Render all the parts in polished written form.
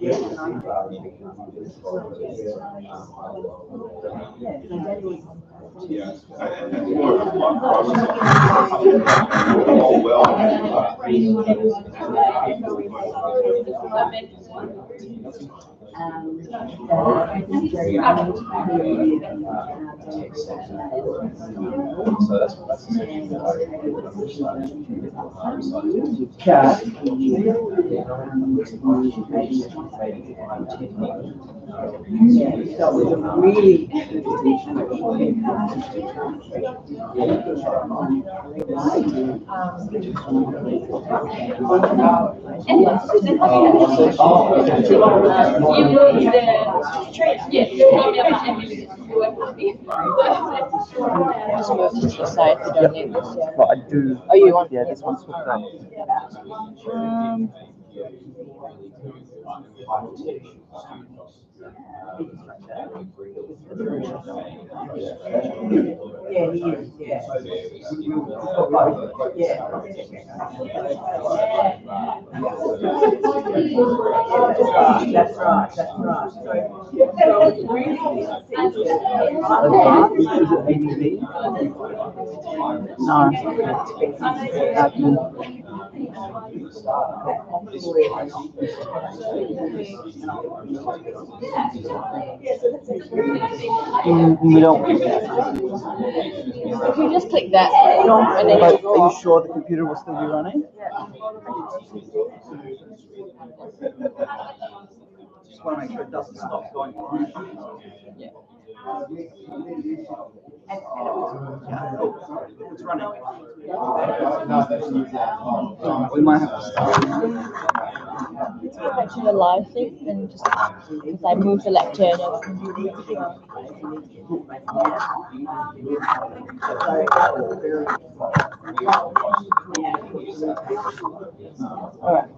Just move to the side if you don't need this. Yeah. Well, I do. Oh, you want? Yeah, this one's hooked up. Yeah, he is, yeah. That's right. So really, Is it ABV? No. We don't. If you just click that, and then But are you sure the computer will still be running? Just want to make sure it doesn't stop going on. Yeah. It's running. We might have to start. Let's go back to the live thing and just if I move the lectern of the computer. Alright.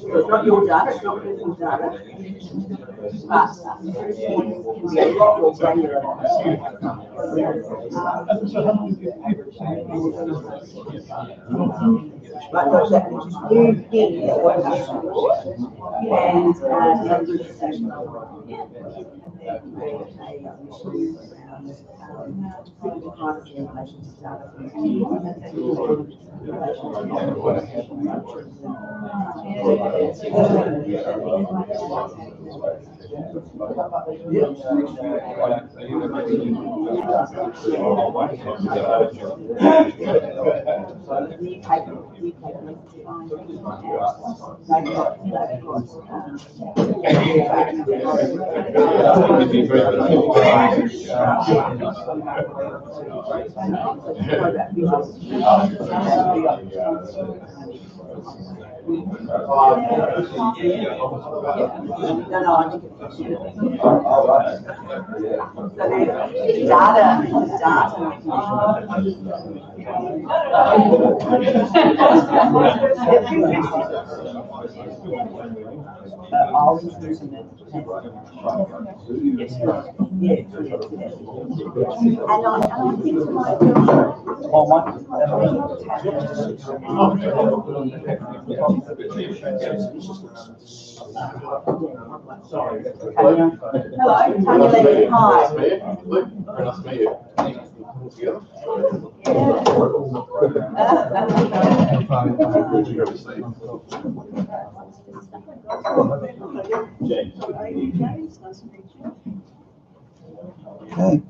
It's not your data, it's not people's data. But it can be a lot more granular. But what's that? You did what No, I think it's data. I'll introduce him then. Yes. And I think to myself, Well, hello, Tanya Levy, hi. Okay.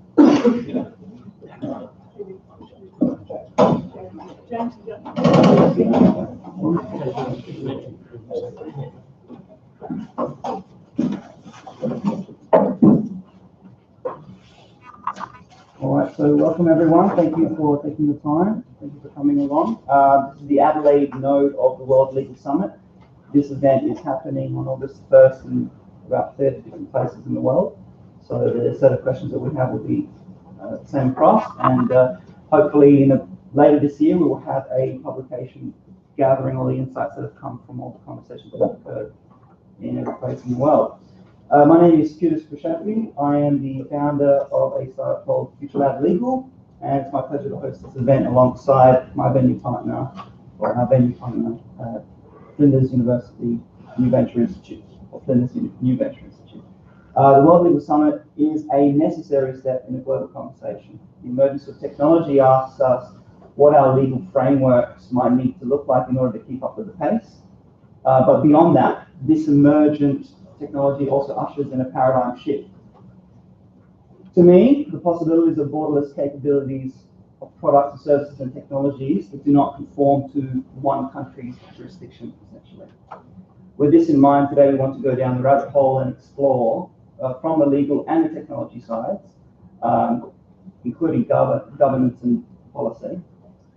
All right, so welcome everyone. Thank you for taking the time. Thank you for coming along. This is the Adelaide node of the World Legal Summit. This event is happening on August 1st in about 30 different places in the world. So the set of questions that we have will be the same across, and hopefully later this year we will have a publication gathering all the insights that have come from all the conversations that have occurred in every place in the world. My name is Kudus Prashappi. I am the founder of a startup called Future Lab Legal, and it's my pleasure to host this event alongside my venue partner, Flinders University New Venture Institute, or Flinders New Venture Institute. The World Legal Summit is a necessary step in a global conversation. The emergence of technology asks us what our legal frameworks might need to look like in order to keep up with the pace. But beyond that, this emergent technology also ushers in a paradigm shift. To me, the possibilities of borderless capabilities of products, services, and technologies that do not conform to one country's jurisdiction, essentially. With this in mind, today we want to go down the rabbit hole and explore, from the legal and the technology sides, including governance and policy,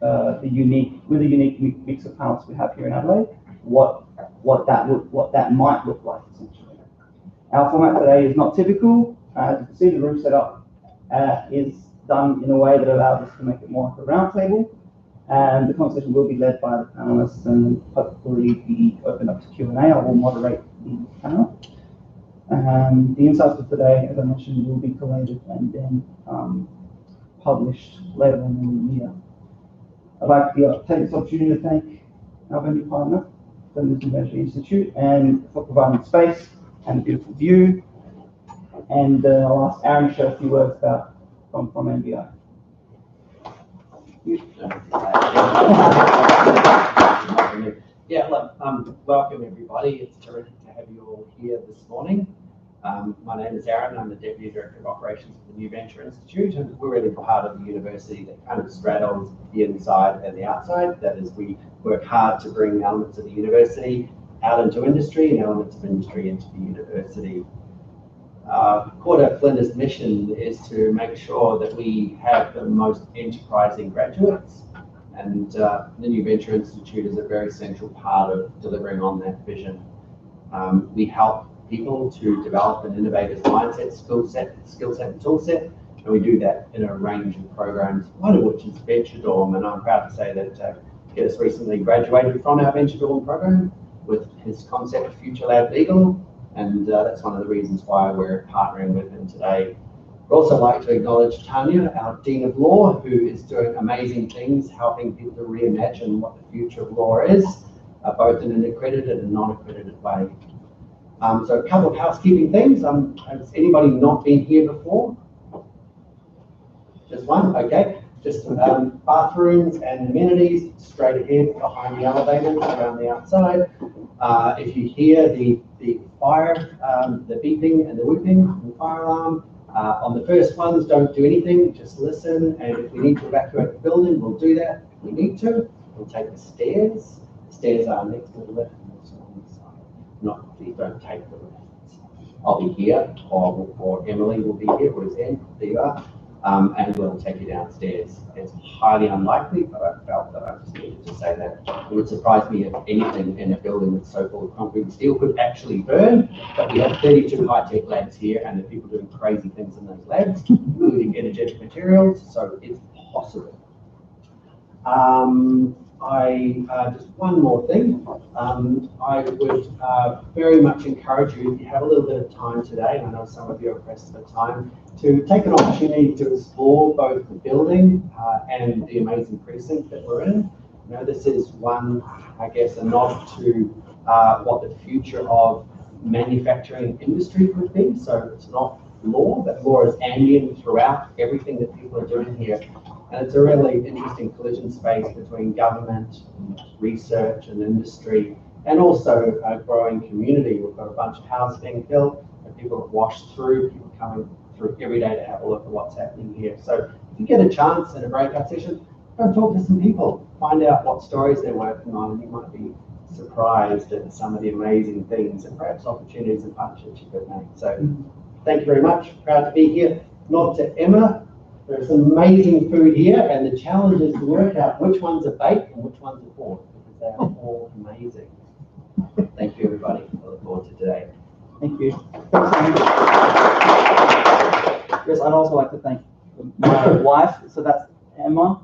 with the unique mix of panels we have here in Adelaide, what that might look like, essentially. Our format today is not typical. As you can see, the room set up is done in a way that allows us to make it more like a round table, and the conversation will be led by the panelists and hopefully be opened up to Q&A. I will moderate the panel. The insights for today, as I mentioned, will be collated and then published later on in the year. I'd like to take this opportunity to thank our venue partner, the New Venture Institute, and for providing space and a beautiful view. And I'll ask Aaron to share a few words about from NBI. Yeah, look, welcome everybody. It's terrific to have you all here this morning. My name is Aaron. I'm the Deputy Director of Operations for the New Venture Institute, and we're really part of the university that kind of straddles the inside and the outside. That is, we work hard to bring elements of the university out into industry and elements of industry into the university. Quarter Flinders' mission is to make sure that we have the most enterprising graduates, and the New Venture Institute is a very central part of delivering on that vision. We help people to develop an innovative mindset, skill set and tool set, and we do that in a range of programs, one of which is Venture Dorm, and I'm proud to say that Kidus recently graduated from our Venture Dorm program with his concept Future Lab Legal, and that's one of the reasons why we're partnering with him today. I'd also like to acknowledge Tanya, our Dean of Law, who is doing amazing things, helping people to reimagine what the future of law is, both in an accredited and non-accredited way. So a couple of housekeeping things. Has anybody not been here before? Just one, okay. Just bathrooms and amenities straight ahead behind the elevators around the outside. If you hear the fire, the beeping and the whooping and the fire alarm, on the first ones, don't do anything, just listen, and if we need to evacuate the building, we'll do that. If we need to, we'll take the stairs. The stairs are next to the lift and also on the side. Please don't take the lift. I'll be here, or Emily will be here, where's Em? There you are. and we'll take you downstairs. It's highly unlikely, but I felt that I just needed to say that. It would surprise me if anything in a building that's so full of concrete and steel could actually burn, but we have 32 high-tech labs here, and there are people doing crazy things in those labs, including energetic materials, so it's possible. Just one more thing. I would very much encourage you, if you have a little bit of time today, and I know some of you are pressed for time, to take an opportunity to explore both the building and the amazing precinct that we're in. You know, this is one, I guess, a nod to what the future of manufacturing industry could be. So it's not law, but law is ambient throughout everything that people are doing here. And it's a really interesting collision space between government, research and industry, and also a growing community. We've got a bunch of houses being built, and people have washed through, people coming through every day to have a look at what's happening here. So if you get a chance in a breakout session, go and talk to some people, find out what stories they're working on, and you might be surprised at some of the amazing things and perhaps opportunities and partnerships you could make. So thank you very much. Proud to be here. Nod to Emma. There's some amazing food here, and the challenge is to work out which ones are baked and which ones are bought, because they are all amazing. Thank you, everybody. I look forward to today. Thank you. Yes, I'd also like to thank my wife, so that's Emma,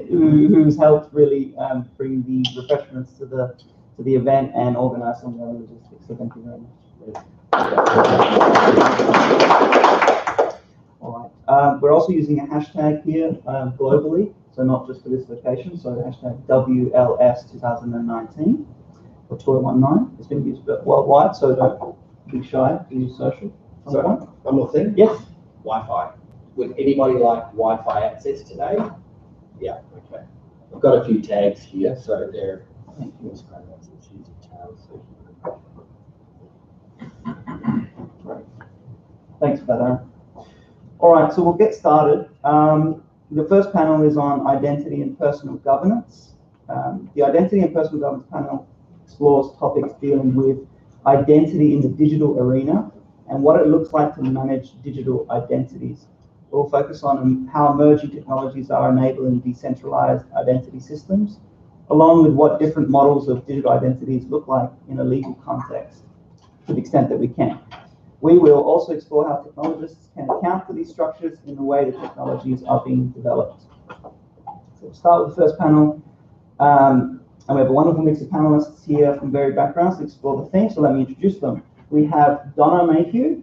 who's helped really bring the refreshments to the event and organise some of the logistics. So thank you very much. All right. We're also using a hashtag here globally, so not just for this location. So hashtag WLS 2019 or 2019. It's been used worldwide, so don't be shy to use social. So one more thing. Yes. Wi-Fi. Would anybody like Wi-Fi access today? Yeah. Okay. I've got a few tags here, so they're. Thank you. Great. Thanks for that, Aaron. All right, so we'll get started. The first panel is on identity and personal governance. The identity and personal governance panel explores topics dealing with identity in the digital arena and what it looks like to manage digital identities. We'll focus on how emerging technologies are enabling decentralized identity systems, along with what different models of digital identities look like in a legal context, to the extent that we can. We will also explore how technologists can account for these structures in the way the technologies are being developed. So we'll start with the first panel. And we have a wonderful mix of panelists here from varied backgrounds to explore the theme, so let me introduce them. We have Donna Mayhew.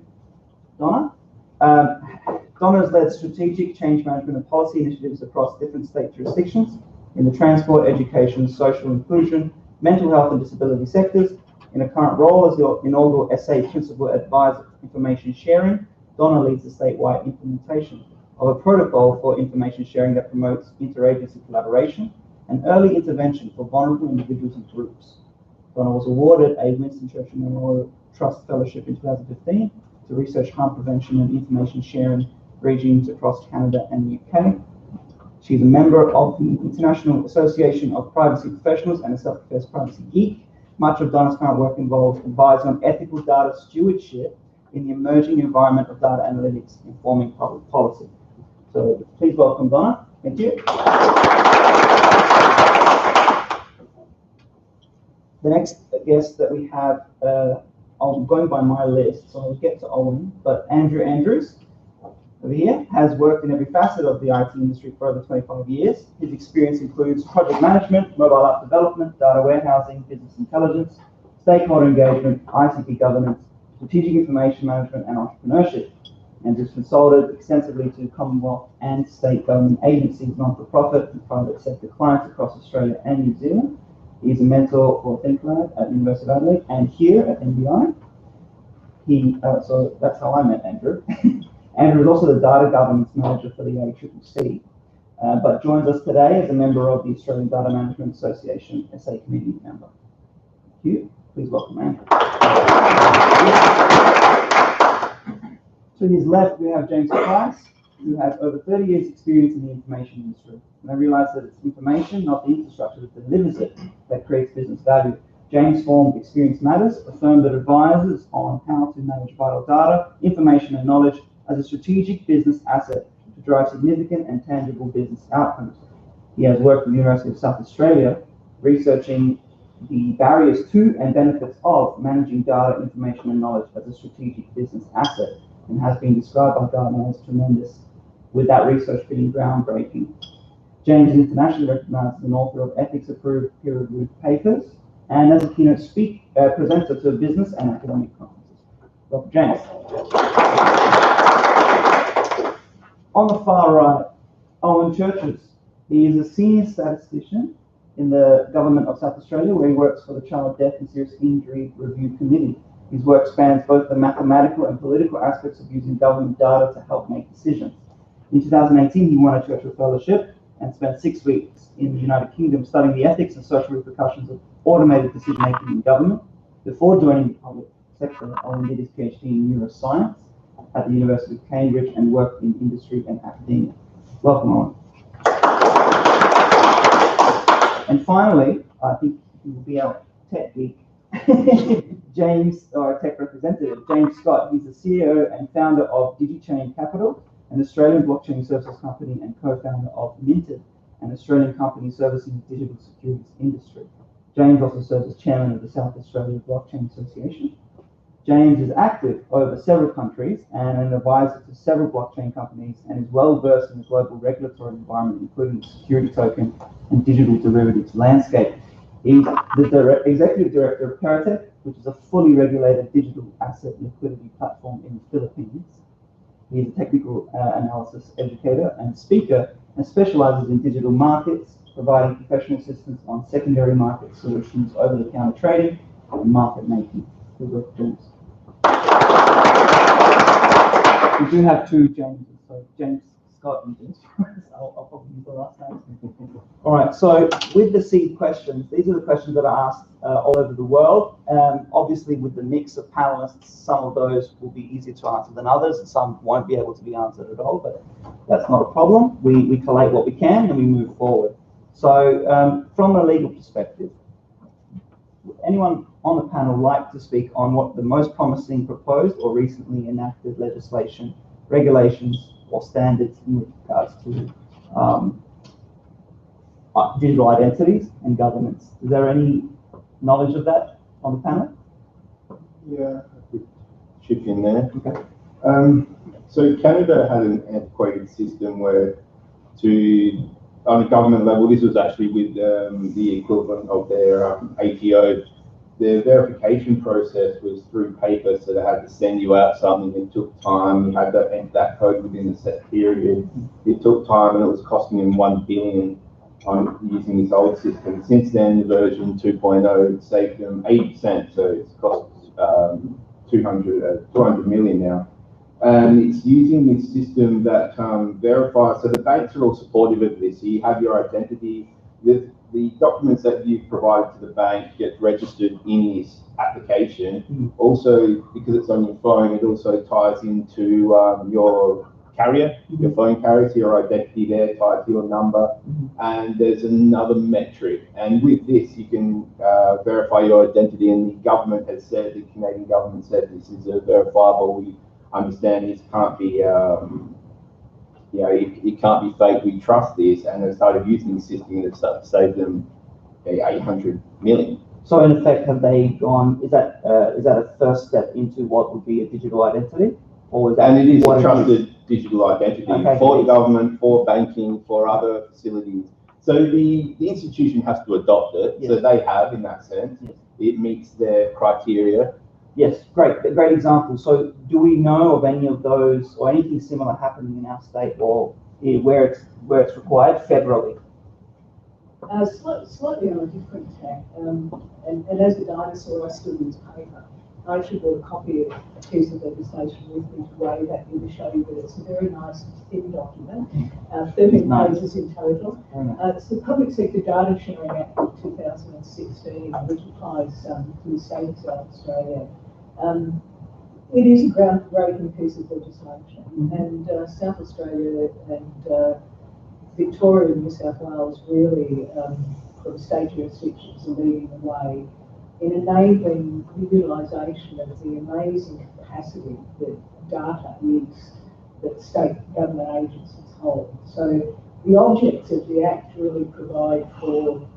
Donna? Donna has led strategic change management and policy initiatives across different state jurisdictions in the transport, education, social inclusion, mental health and disability sectors. In a current role as the inaugural SA Principal Advisor for Information Sharing, Donna leads the statewide implementation of a protocol for information sharing that promotes interagency collaboration and early intervention for vulnerable individuals and groups. Donna was awarded a Winston Churchill Memorial Trust Fellowship in 2015 to research harm prevention and information sharing regimes across Canada and the UK. She's a member of the International Association of Privacy Professionals and a self-professed privacy geek. Much of Donna's current work involves advising on ethical data stewardship in the emerging environment of data analytics informing public policy. So please welcome Donna. Thank you. The next guest that we have, I'm going by my list, so I'll get to Owen, but Andrew Andrews over here has worked in every facet of the IT industry for over 25 years. His experience includes project management, mobile app development, data warehousing, business intelligence, stakeholder engagement, ICT governance, strategic information management, and entrepreneurship. And has consulted extensively to Commonwealth and state government agencies, non-for-profit and private sector clients across Australia and New Zealand. He's a mentor for ThinkLab at the University of Adelaide and here at NBI. So that's how I met Andrew. Andrew is also the Data Governance Manager for the ACCC, but joins us today as a member of the Australian Data Management Association SA Committee member. Thank you. Please welcome Andrew. To his left, we have James Price, who has over 30 years' experience in the information industry. And I realise that it's information, not the infrastructure that delivers it, that creates business value. James formed Experience Matters, a firm that advises on how to manage vital data, information and knowledge as a strategic business asset to drive significant and tangible business outcomes. He has worked at the University of South Australia, researching the barriers to and benefits of managing data, information, and knowledge as a strategic business asset, and has been described by Gartner as tremendous, with that research being groundbreaking. James is internationally recognized as an author of ethics-approved peer-reviewed papers and as a keynote presenter to business and academic conferences. Dr. James. On the far right, Owen Churches. He is a senior statistician in the Government of South Australia, where he works for the Child Death and Serious Injury Review Committee. His work spans both the mathematical and political aspects of using government data to help make decisions. In 2018, he won a Churchill Fellowship and spent 6 weeks in the United Kingdom studying the ethics and social repercussions of automated decision-making in government. Before joining the public sector, Owen did his PhD in neuroscience at the University of Cambridge and worked in industry and academia. Welcome, Owen. And finally, I think he will be our tech geek, James, or tech representative, James Scott. He's the CEO and founder of DigiChain Capital, an Australian blockchain services company, and co-founder of Minted, an Australian company servicing the digital securities industry. James also serves as chairman of the South Australia Blockchain Association. James is active over several countries and an advisor to several blockchain companies, and is well versed in the global regulatory environment, including the security token and digital derivatives landscape. He's the executive director of Paratech, which is a fully regulated digital asset liquidity platform in the Philippines. He is a technical analysis educator and speaker, and specializes in digital markets, providing professional assistance on secondary market solutions, over-the-counter trading, and market making. Good work, James. We do have two Jameses, so James Scott and James. I'll probably use the last name. All right, so with the seed questions, these are the questions that are asked all over the world. Obviously, with the mix of panelists, some of those will be easier to answer than others, and some won't be able to be answered at all, but that's not a problem. We collate what we can and we move forward. So from a legal perspective, anyone on the panel like to speak on what the most promising proposed or recently enacted legislation, regulations, or standards in regards to digital identities and governance? Is there any knowledge of that on the panel? Yeah, I could chip in there. Okay. So Canada had an antiquated system where on a government level, this was actually with the equivalent of their ATO. Their verification process was through paper, so they had to send you out something. It took time. You had to enter that code within a set period. It took time, and it was costing them $1 billion on using this old system. Since then, version 2.0 saved them 80%, so it's cost 200 million now. And it's using this system that verifies, so the banks are all supportive of this. So you have your identity, with the documents that you've provided to the bank get registered in this application. Also, because it's on your phone, it also ties into your carrier, your phone carrier, so your identity there tied to your number. And there's another metric. And with this, you can verify your identity, and the government has said, the Canadian government said, this is a verifiable. We understand this can't be, it can't be fake. We trust this, and they started using the system, and it's saved them 800 million. So in effect, have they gone? Is that a first step into what would be a digital identity, or is that? And it is a trusted digital identity for the government, for banking, for other facilities. So the institution has to adopt it. Yes. So they have, in that sense, yes. It meets their criteria. Yes, great example. So do we know of any of those or anything similar happening in our state, or where it's required federally? Slightly on a different tack, and as a dinosaur, I still use paper. I actually brought a copy of a piece of legislation with me to wave at you to show you that it's a very nice thin document, 13 pages in total. It's the Public Sector Data Sharing Act of 2016, which applies to the state of South Australia. It is a groundbreaking piece of legislation, and South Australia and Victoria and New South Wales really, from state jurisdictions, are leading the way in enabling the utilisation of the amazing capacity that data is, that state government agencies whole. So the objects of the Act really provide for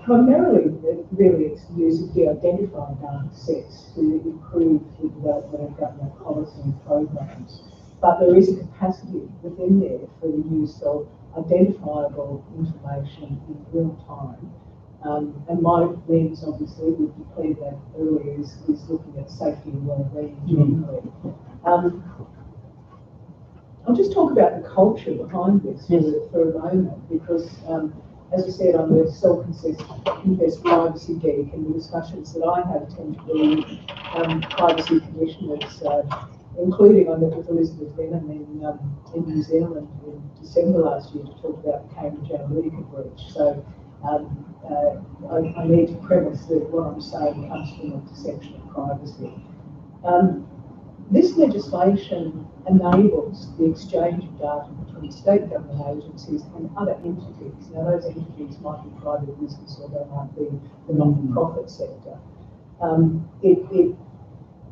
primarily really its use of de-identified data sets to improve the development of government policy and programs. But there is a capacity within there for the use of identifiable information in real time. And my lens, obviously, we've declared that earlier, is looking at safety and well-being generally. I'll just talk about the culture behind this for a moment, because as I said, I'm a self-confessed privacy geek, and the discussions that I have tend to be privacy commissioners, including I met with Elizabeth Lennon in New Zealand in December last year to talk about the Cambridge Analytica breach. So I need to premise that what I'm saying comes from a perception of privacy. This legislation enables the exchange of data between state government agencies and other entities. Now, those entities might be private business or they might be the non-profit sector. It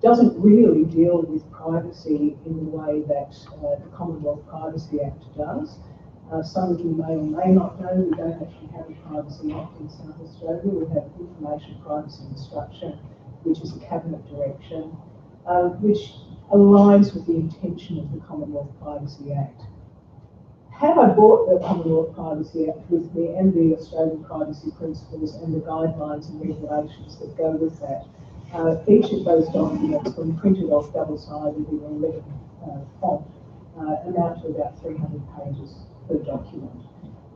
doesn't really deal with privacy in the way that the Commonwealth Privacy Act does. Some of you may or may not know we don't actually have a Privacy Act in South Australia. We have Information Privacy Instruction, which is a cabinet direction, which aligns with the intention of the Commonwealth Privacy Act. Had I brought the Commonwealth Privacy Act with me and the Australian Privacy Principles and the guidelines and regulations that go with that, each of those documents, when printed off double-sided in 11 font, amount to about 300 pages per document.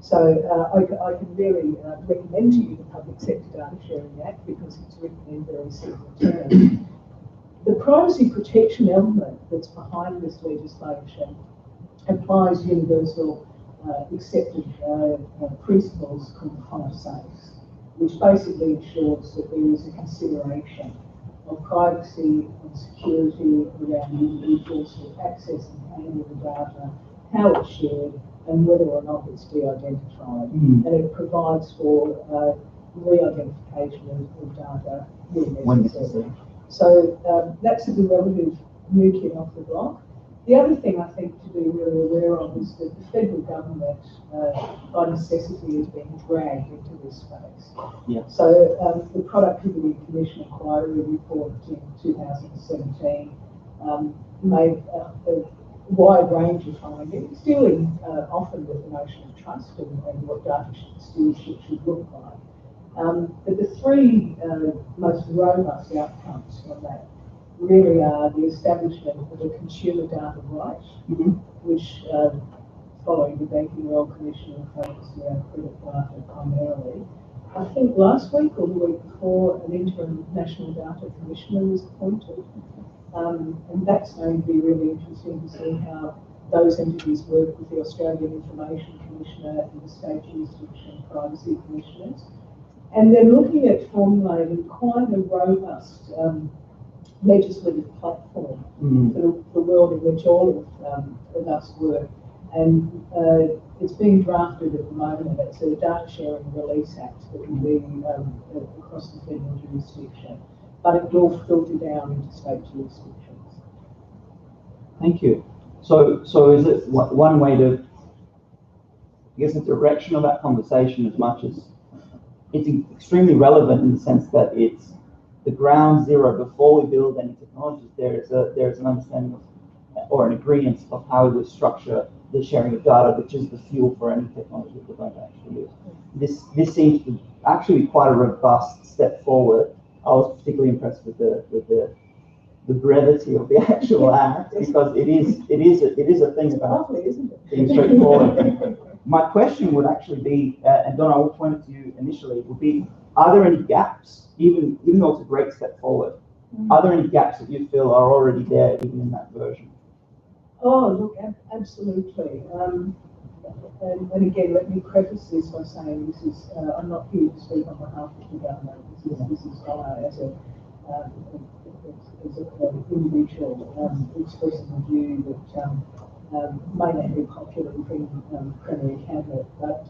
So I can really recommend to you the Public Sector Data Sharing Act because it's written in very simple terms. The privacy protection element that's behind this legislation applies universal accepted principles called 5 which basically ensures that there is a consideration of privacy and security around the individuals who access and handle the data, how it's shared, and whether or not it's de-identified. And it provides for re-identification of data when necessary. So that's the relative new kid off the block. The other thing I think to be really aware of is that the federal government, by necessity, is being dragged into this space. Yeah. So the Productivity Commission Inquiry Report in 2017 made a wide range of findings, dealing often with the notion of trust and what data stewardship should look like. But the three most robust outcomes from that really are the establishment of a consumer data right, which, following the Banking Royal Commission, focused around credit data primarily. I think last week or the week before, an interim National Data Commissioner was appointed. And that's going to be really interesting to see how those entities work with the Australian Information Commissioner and the State Jurisdiction Privacy Commissioners. And they're looking at formulating quite a robust legislative platform for the world in which all of us work. And it's being drafted at the moment. It's a Data Sharing Release Act that will be across the federal jurisdiction, but it will filter down into state jurisdictions. Thank you. So is it one way to, I guess, the direction of that conversation, as much as it's extremely relevant in the sense that it's the ground zero before we build any technologies. There's an understanding of, or an agreement of how we would structure the sharing of data, which is the fuel for any technology that we're going to actually use. This seems to actually be quite a robust step forward. I was particularly impressed with the brevity of the actual act, because it is a thing about lovely, isn't it? being straightforward. My question would actually be, and Donna, I will point it to you initially, would be, are there any gaps, even though it's a great step forward, are there any gaps that you feel are already there even in that version? Oh, look, absolutely. And again, let me preface this by saying this is, I'm not here to speak on behalf of the government. This is as an individual expressing a view that may not be popular within Premier Cabinet, but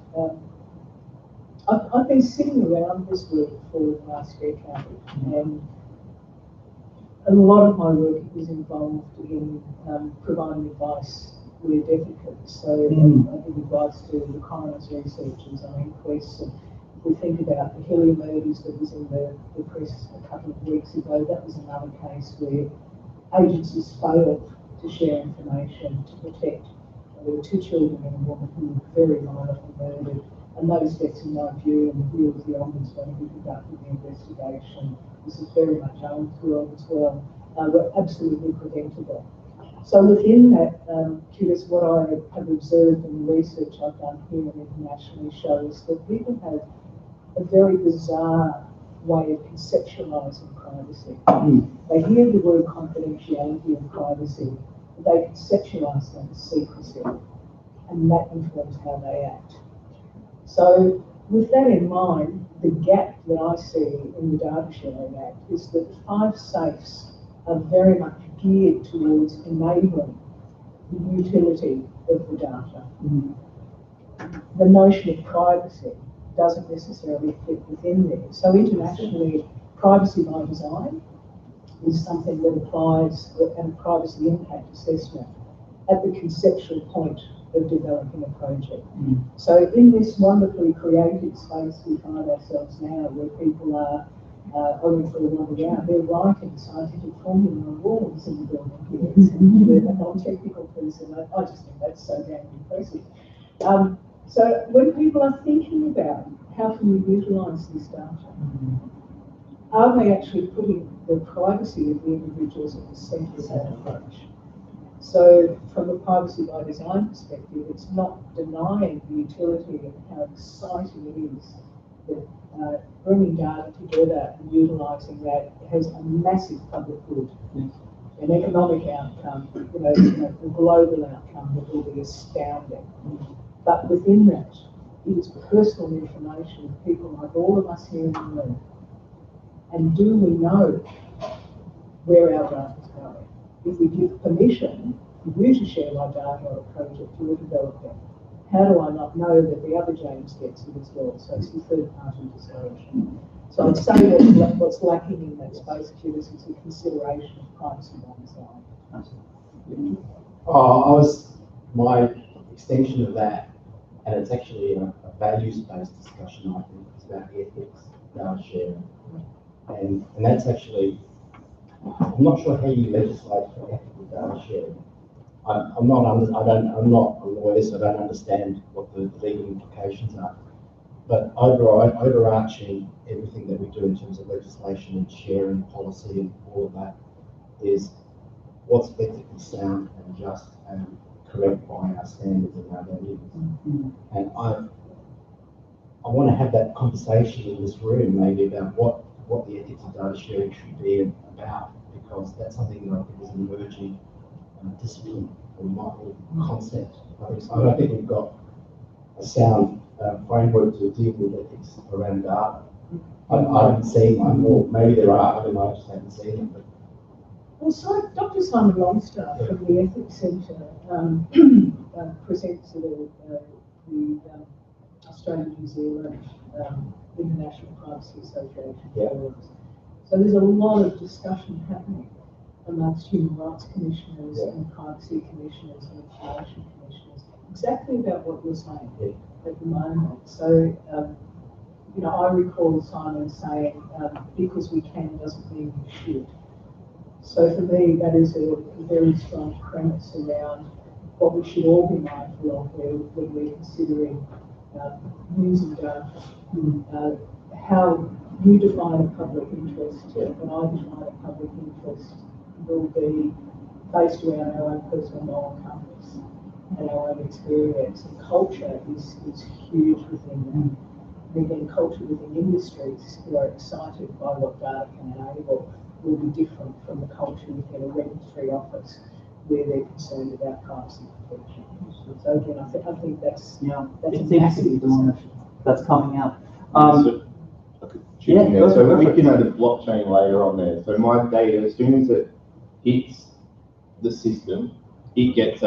I've been sitting around this work for the last decade, and a lot of my work is involved in providing advice we're defecates. So I give advice to the coroner's researchers on inquests. And if we think about the Hilly murders that was in the press a couple of weeks ago, that was another case where agencies failed to share information to protect. There were 2 children and a woman who were very violently murdered. And those deaths, in my view, and the view of the Ombudsman who conducted the investigation, this is very much owned to as well, were absolutely preventable. So within that, Curtis, what I have observed in the research I've done here and internationally shows that people have a very bizarre way of conceptualising privacy. They hear the word confidentiality and privacy, but they conceptualise that as secrecy, and that informs how they act. So with that in mind, the gap that I see in the Data Sharing Act is that 5 safes are very much geared towards enabling the utility of the data. The notion of privacy doesn't necessarily fit within there. So internationally, privacy by design is something that applies and privacy impact assessment at the conceptual point of developing a project. So in this wonderfully creative space we find ourselves now, where people are only for a wander out, they're writing scientific formula on walls in the building here. It's a non-technical person. I just think that's so damn impressive. So when people are thinking about how can we utilise this data, are they actually putting the privacy of the individuals at the centre of that approach? So from a privacy by design perspective, it's not denying the utility and how exciting it is that bringing data together and utilising that has a massive public good, an economic outcome, a global outcome that will be astounding. But within that, it is personal information of people like all of us here in the room. And do we know where our data is going? If we give permission for you to share my data on a project you're developing, how do I not know that the other James gets it as well? So it's the third-party disclosure. So I'd say that what's lacking in that space, Curtis, is a consideration of privacy by design. My extension of that, and it's actually a values-based discussion, I think. It's about ethics, data sharing. And that's actually, I'm not sure how you legislate for ethical data sharing. I'm not a lawyer, so I don't understand what the legal implications are. But overarching everything that we do in terms of legislation and sharing policy and all of that is what's ethically sound and just and correct by our standards and our values. And I want to have that conversation in this room maybe about what the ethics of data sharing should be about, because that's something that I think is an emerging discipline or model concept. I don't think we've got a sound framework to deal with ethics around data. I haven't seen one, or maybe there are, I don't know, I just haven't seen them. But well, so Dr. Simon Longstaff from the Ethics Centre presents at the Australia-New Zealand International Privacy Association. So there's a lot of discussion happening amongst human rights commissioners and privacy commissioners and information commissioners, exactly about what you're saying at the moment. So, I recall Simon saying, because we can doesn't mean we should. So for me, that is a very strong premise around what we should all be mindful of when we're considering using data. How you define a public interest and I define a public interest will be based around our own personal moral compass and our own experience. And culture is huge within that. And again, culture within industries who are excited by what data can enable will be different from the culture within a regulatory office where they're concerned about privacy protection. So again, I think that's it's massive that's coming out. So we're looking at the blockchain layer on there. So my data, as soon as it hits the system, it gets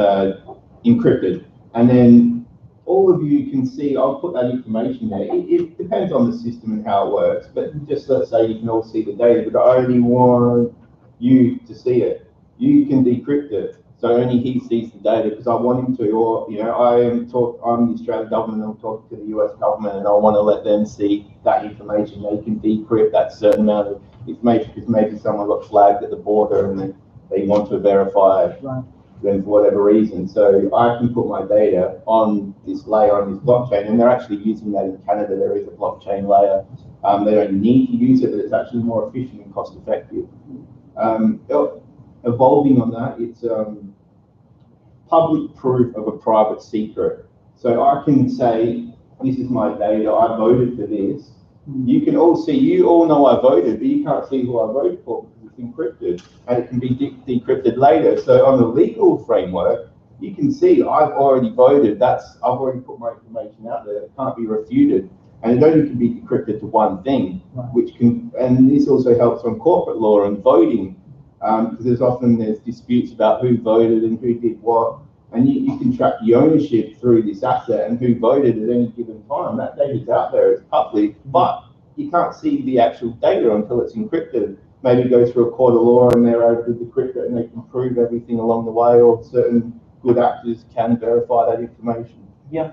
encrypted, and then all of you can see. I'll put that information there. It depends on the system and how it works, but just let's say you can all see the data, but I only want you to see it. You can decrypt it. So So only he sees the data because I want him to, or I'm the Australian government, I'm talking to the US government, and I want to let them see that information. They can decrypt that certain amount of information because maybe someone got flagged at the border and they want to verify them for whatever reason. So I can put my data on this layer, on this blockchain, and they're actually using that in Canada. There is a blockchain layer. They don't need to use it, but it's actually more efficient and cost effective. Evolving on that, it's public proof of a private secret. So I can say, this is my data, I voted for this. You can all see, you all know I voted, but you can't see who I voted for because it's encrypted, and it can be decrypted later. So on the legal framework, you can see I've already voted, I've already put my information out there, it can't be refuted. And it only can be decrypted to one thing, and this also helps on corporate law and voting, because there's disputes about who voted and who did what, and you can track the ownership through this asset and who voted at any given time. That data's out there, it's public, but you can't see the actual data until it's encrypted. Maybe it goes through a court of law and they're able to decrypt it and they can prove everything along the way, or certain good actors can verify that information. Yeah.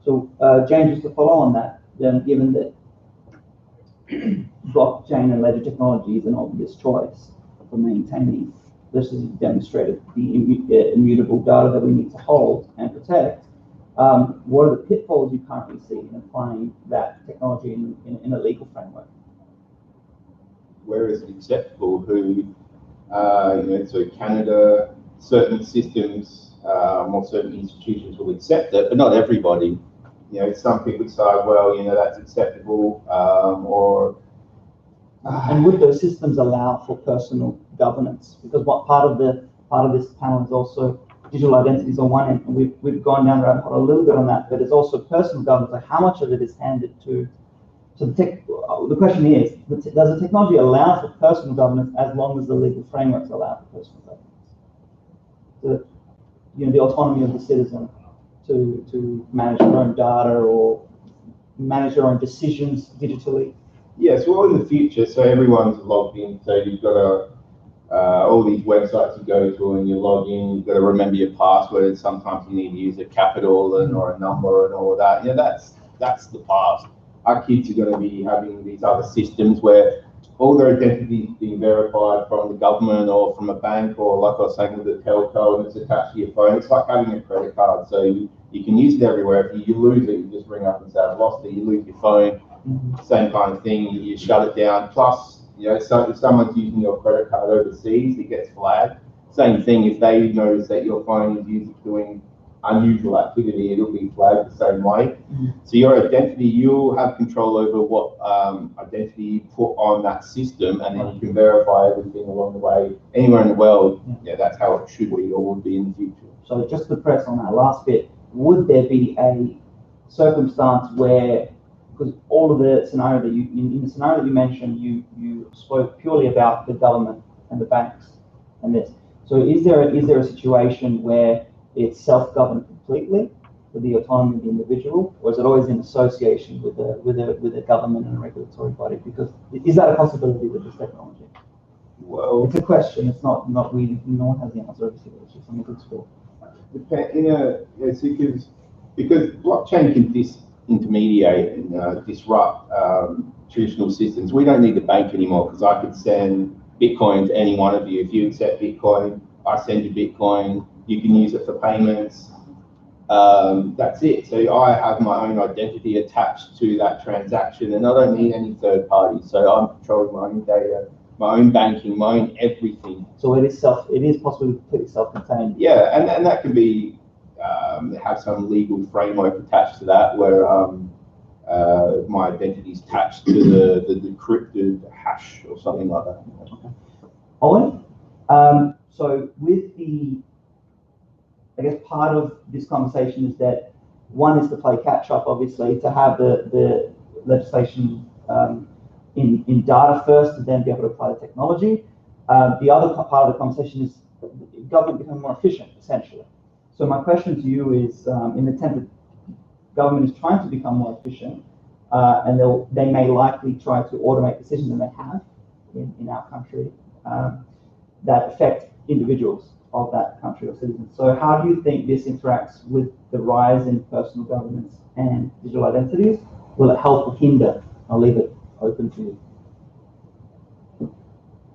So James, just to follow on that, given that blockchain and ledger technology is an obvious choice for maintaining, this is demonstrated, the immutable data that we need to hold and protect, what are the pitfalls you currently see in applying that technology in a legal framework? Where is it acceptable? So Canada, certain systems or certain institutions will accept it, but not everybody. Some people decide, well, that's acceptable, and would those systems allow for personal governance? Because what part of this panel is also digital identities on one end, and we've gone down the rabbit hole a little bit on that, but it's also personal governance. Like how much of it is handed to the tech? The question is, does the technology allow for personal governance as long as the legal frameworks allow for personal governance? The autonomy of the citizen to manage their own data or manage their own decisions digitally. Yes, well, in the future, so everyone's logged in. So you've got all these websites you go to and you log in. You've got to remember your password. Sometimes you need to use a capital or a number and all of that. That's the past. Our kids are going to be having these other systems where all their identity is being verified from the government or from a bank, or like I was saying with the telco, and it's attached to your phone. It's like having a credit card. So you can use it everywhere. If you lose it, you just ring up and say, I've lost it. You lose your phone. Same kind of thing, you shut it down. Plus, so if someone's using your credit card overseas, it gets flagged. Same thing, if they notice that your phone is used doing unusual activity, it'll be flagged the same way. So your identity, you'll have control over what identity you put on that system, and then you can verify everything along the way. Anywhere in the world, that's how it should be or would be in the future. So just to press on that last bit, would there be a circumstance where, because all of the scenario that in the scenario that you mentioned, you spoke purely about the government and the banks and this. So is there a situation where it's self-governed completely with the autonomy of the individual, or is it always in association with a government and a regulatory body? Because is that a possibility with this technology? Well, it's a question. It's not really, no one has the answer. Obviously, it's just something to explore. Because blockchain can disintermediate and disrupt traditional systems. We don't need the bank anymore, because I could send Bitcoin to any one of you. If you accept Bitcoin, I send you Bitcoin. You can use it for payments. That's it. So I have my own identity attached to that transaction, and I don't need any third parties. So I'm controlling my own data, my own banking, my own everything. So it is possibly completely self-contained. Yeah, and that can be have some legal framework attached to that, where my identity is attached to the decrypted hash or something like that. Okay. Owen, so with I guess part of this conversation is that one is to play catch up, obviously, to have the legislation in data first, and then be able to apply the technology. The other part of the conversation is government becoming more efficient, essentially. So my question to you is, in the attempt that government is trying to become more efficient, and they may likely try to automate decisions, and they have in our country, that affect individuals of that country or citizen. So how do you think this interacts with the rise in personal governance and digital identities? Will it help or hinder? I'll leave it open to you.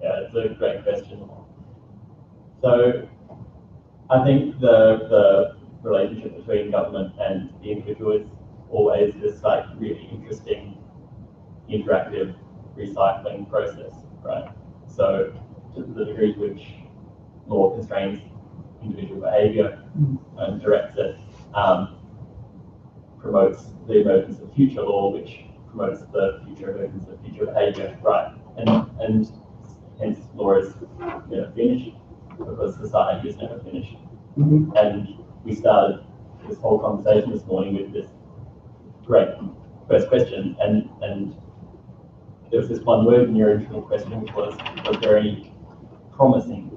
Yeah, it's a great question. So I think the relationship between government and the individual is always this like really interesting interactive recycling process, right? So to the degree to which law constrains individual behaviour and directs it, promotes the emergence of future law, which promotes the future emergence of future behaviour, right? And hence law is never finished because society is never finished. And we started this whole conversation this morning with this great first question, and there was this one word in your original question which was very promising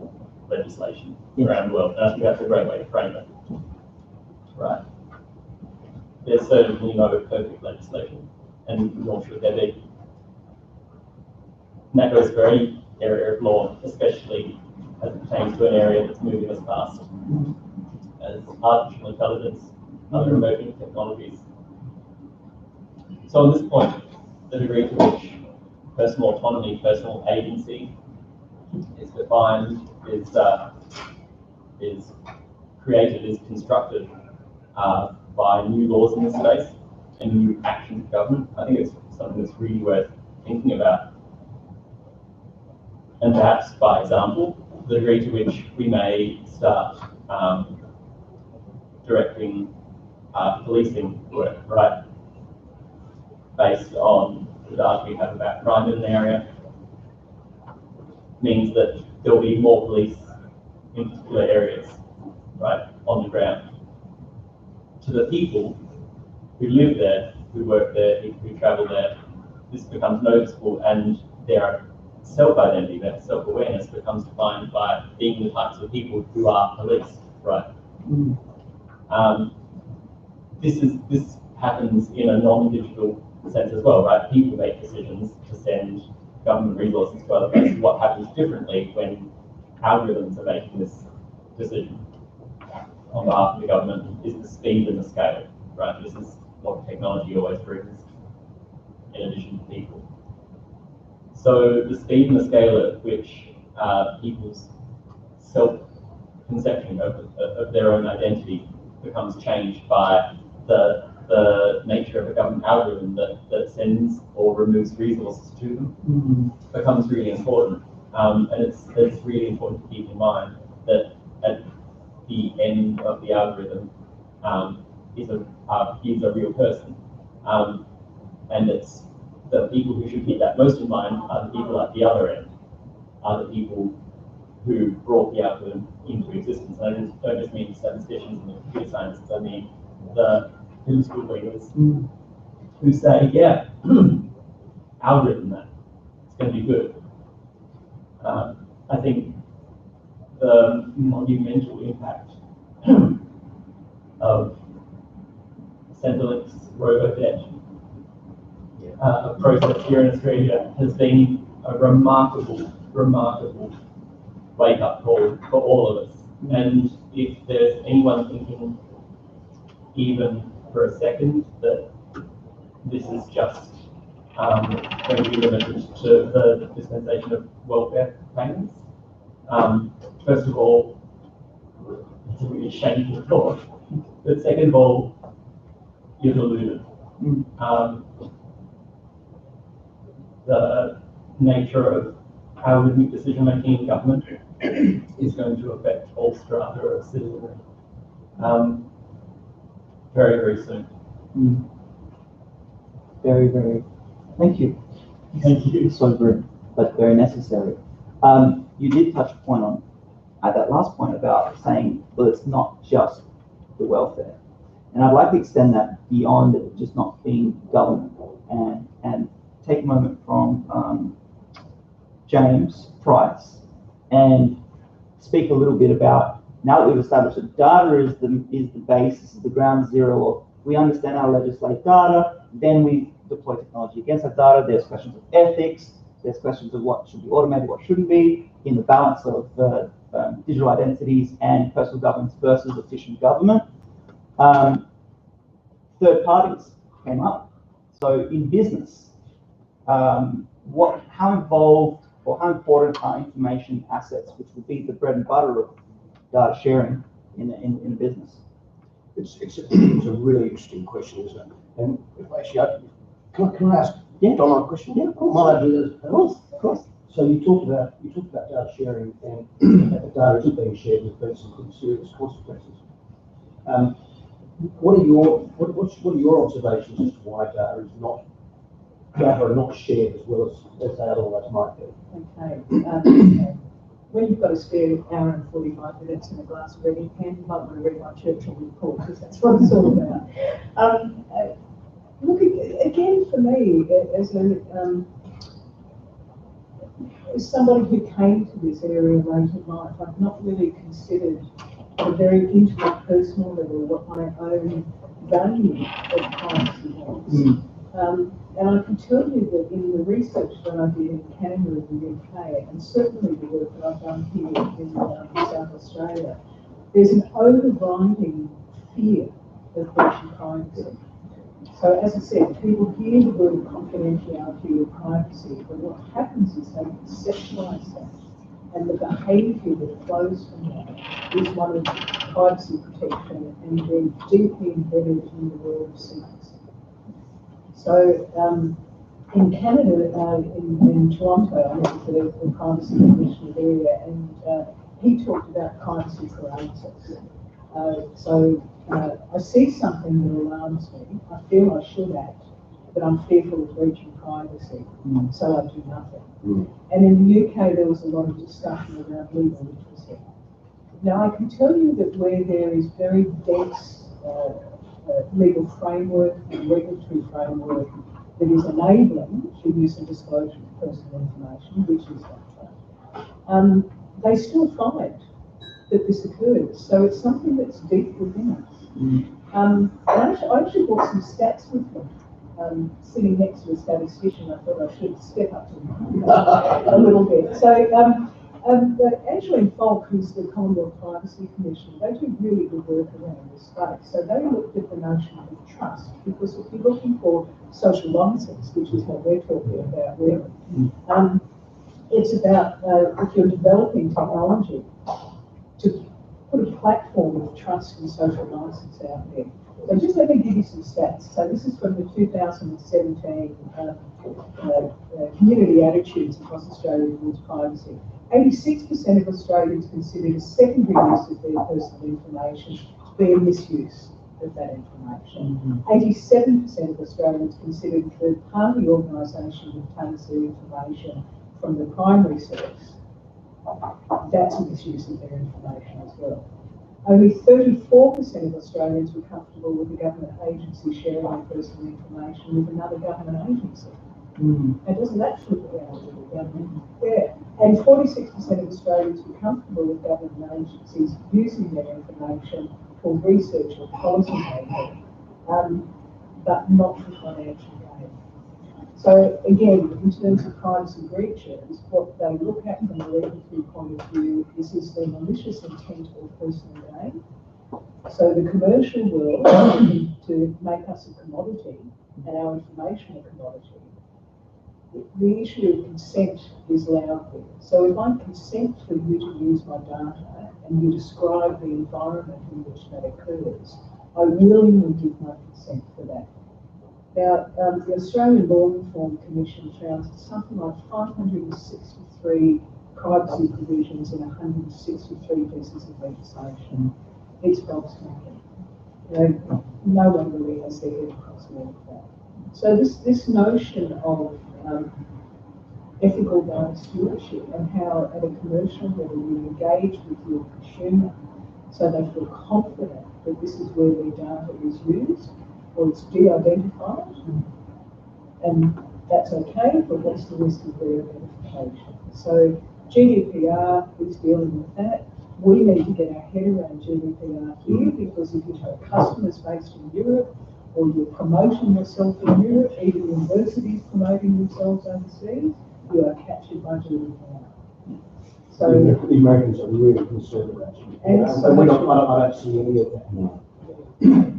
legislation around the world. And I think that's a great way to frame it. Right. There's certainly no perfect legislation, and nor should there be. And that goes for any area of law, especially as it pertains to an area that's moving as fast as artificial intelligence, other emerging technologies. So on this point, the degree to which personal autonomy, personal agency is defined, is created, is constructed by new laws in this space and new action of government. I think it's something that's really worth thinking about. And perhaps, by example, the degree to which we may start directing policing work, right, based on the data we have about crime in an area, means that there'll be more police in particular areas, right, on the ground. To the people who live there, who work there, who travel there, this becomes noticeable, and their self-identity, their self-awareness becomes defined by being the types of people who are police, right? This happens in a non-digital sense as well, right? People make decisions to send government resources to other places. What happens differently when algorithms are making this decision on behalf of the government is the speed and the scale, right? This is what technology always brings in addition to people. So the speed and the scale at which people's self-conception of their own identity becomes changed by the nature of a government algorithm that sends or removes resources to them becomes really important. And it's really important to keep in mind that at the end of the algorithm is a real person. And it's the people who should keep that most in mind are the people at the other end, are the people who brought the algorithm into existence. And I don't just mean statisticians and the computer scientists, I mean the political leaders who say, yeah, algorithm that, it's going to be good. I think the monumental impact of Centrelink's RoboDebt process here in Australia has been a remarkable wake-up call for all of us. And if there's anyone thinking even for a second that this is just going to be limited to the dispensation of welfare payments, first of all, it's a really shameful thought. But second of all, you're deluded. The nature of algorithmic decision-making in government is going to affect all strata of citizenry very, very soon. Very, very. Thank you. Thank you. So very, but very necessary. You did touch a point on at that last point about saying, well, it's not just the welfare, and I'd like to extend that beyond it just not being government and take a moment from James Price and speak a little bit about, now that we've established that data is the basis, is the ground zero of, we understand how to legislate data, then we deploy technology against that data. There's questions of ethics, there's questions of what should be automated, what shouldn't be, in the balance of digital identities and personal governance versus efficient government. Third parties came up. So in business, how involved or how important are information assets, which would be the bread and butter of data sharing in a business? It's a really interesting question, isn't it? And if actually, can I ask Don a question? Yeah, of course. While I do this, Of course. So you talked about data sharing and that the data is being shared with been some pretty serious consequences. What are your observations as to why data are not shared as well as they otherwise might be? Okay. When you've got a spare hour and 45 minutes and a glass of reading pen, you might want to read my Churchill report, because that's what it's all about. Look, again, for me, as somebody who came to this area late in life, I've not really considered at a very intimate, personal level what my own value of privacy was. And I can tell you that in the research that I did in Canada and the UK, and certainly the work that I've done here in South Australia, there's an overriding fear of breaching privacy. So as I said, people hear the word confidentiality or privacy, but what happens is they conceptualise that, and the behaviour that flows from that is one of privacy protection and being deeply embedded in the world of secrecy. So in Canada, in Toronto, I went to the privacy commissioner there, and he talked about privacy paralysis. I see something that alarms me. I feel I should act, but I'm fearful of breaching privacy, so I do nothing. And in the UK, there was a lot of discussion around legal literacy. Now, I can tell you that where there is very dense legal framework and regulatory framework that is enabling the use and disclosure of personal information, which is that, they still find that this occurs. So it's something that's deep within us. I actually brought some stats with me. Sitting next to a statistician, I thought I should step up to him a little bit. So Angela Falk, who's the Commonwealth Privacy Commissioner, they do really good work around this space. So they looked at the notion of trust, because if you're looking for social license, which is what we're talking about really, it's about if you're developing technology to put a platform of trust and social license out there. So just let me give you some stats. So this is from the 2017 community attitudes across Australia towards privacy. 86% of Australians considered a secondary use of their personal information to be a misuse of that information. 87% of Australians considered a third-party organisation obtains their information from the primary source. That's a misuse of their information as well. Only 34% of Australians were comfortable with the government agency sharing their personal information with another government agency. And doesn't that flip around with the government? Yeah. And 46% of Australians were comfortable with government agencies using their information for research or policy making, but not for financial gain. So again, in terms of privacy breaches, what they look at from a regulatory point of view is there malicious intent or personal gain? So the commercial world to make us a commodity and our information a commodity. The issue of consent is loud here. So if I consent for you to use my data and you describe the environment in which that occurs, I willingly give my consent for that. Now, the Australian Law Reform Commission found something like 563 privacy provisions in 163 pieces of legislation. It's gobsmacking. No one really has their head across all of that. So this notion of ethical data stewardship and how at a commercial level you engage with your consumer so they feel confident that this is where their data is used or it's de-identified, and that's okay, but what's the risk of re-identification? So GDPR is dealing with that. We need to get our head around GDPR here, because if you have customers based in Europe, or you're promoting yourself in Europe, even universities promoting themselves overseas, you are captured by GDPR. So, the Americans are really concerned about you. And And so I much- don't see any of that.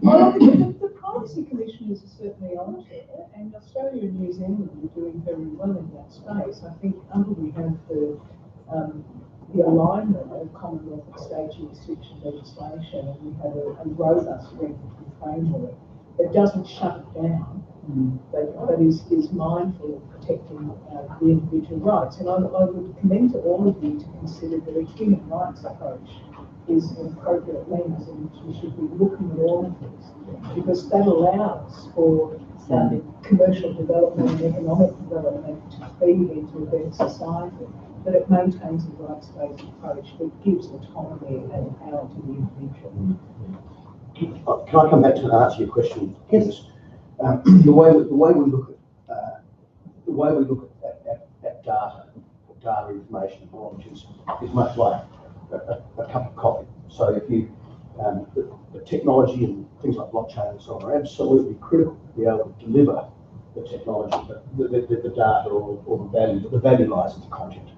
well, the privacy commissioners are certainly on it, and Australia and New Zealand are doing very well in that space. I think under we have the alignment of Commonwealth and state jurisdiction legislation, and we have a robust regulatory framework that doesn't shut it down, but is mindful of protecting the individual rights. And I would commend to all of you to consider that a human rights approach is an appropriate lens in which we should be looking at all of this, because that allows for commercial development and economic development to feed into a better society, but it maintains a rights-based approach that gives autonomy and power to the individual. Can I come back to answer your question? Yes. The way we look at data information and knowledge is much like a cup of coffee. So if you the technology and things like blockchain and so on are absolutely critical to be able to deliver the technology, but the data or the value, but the value lies in the content.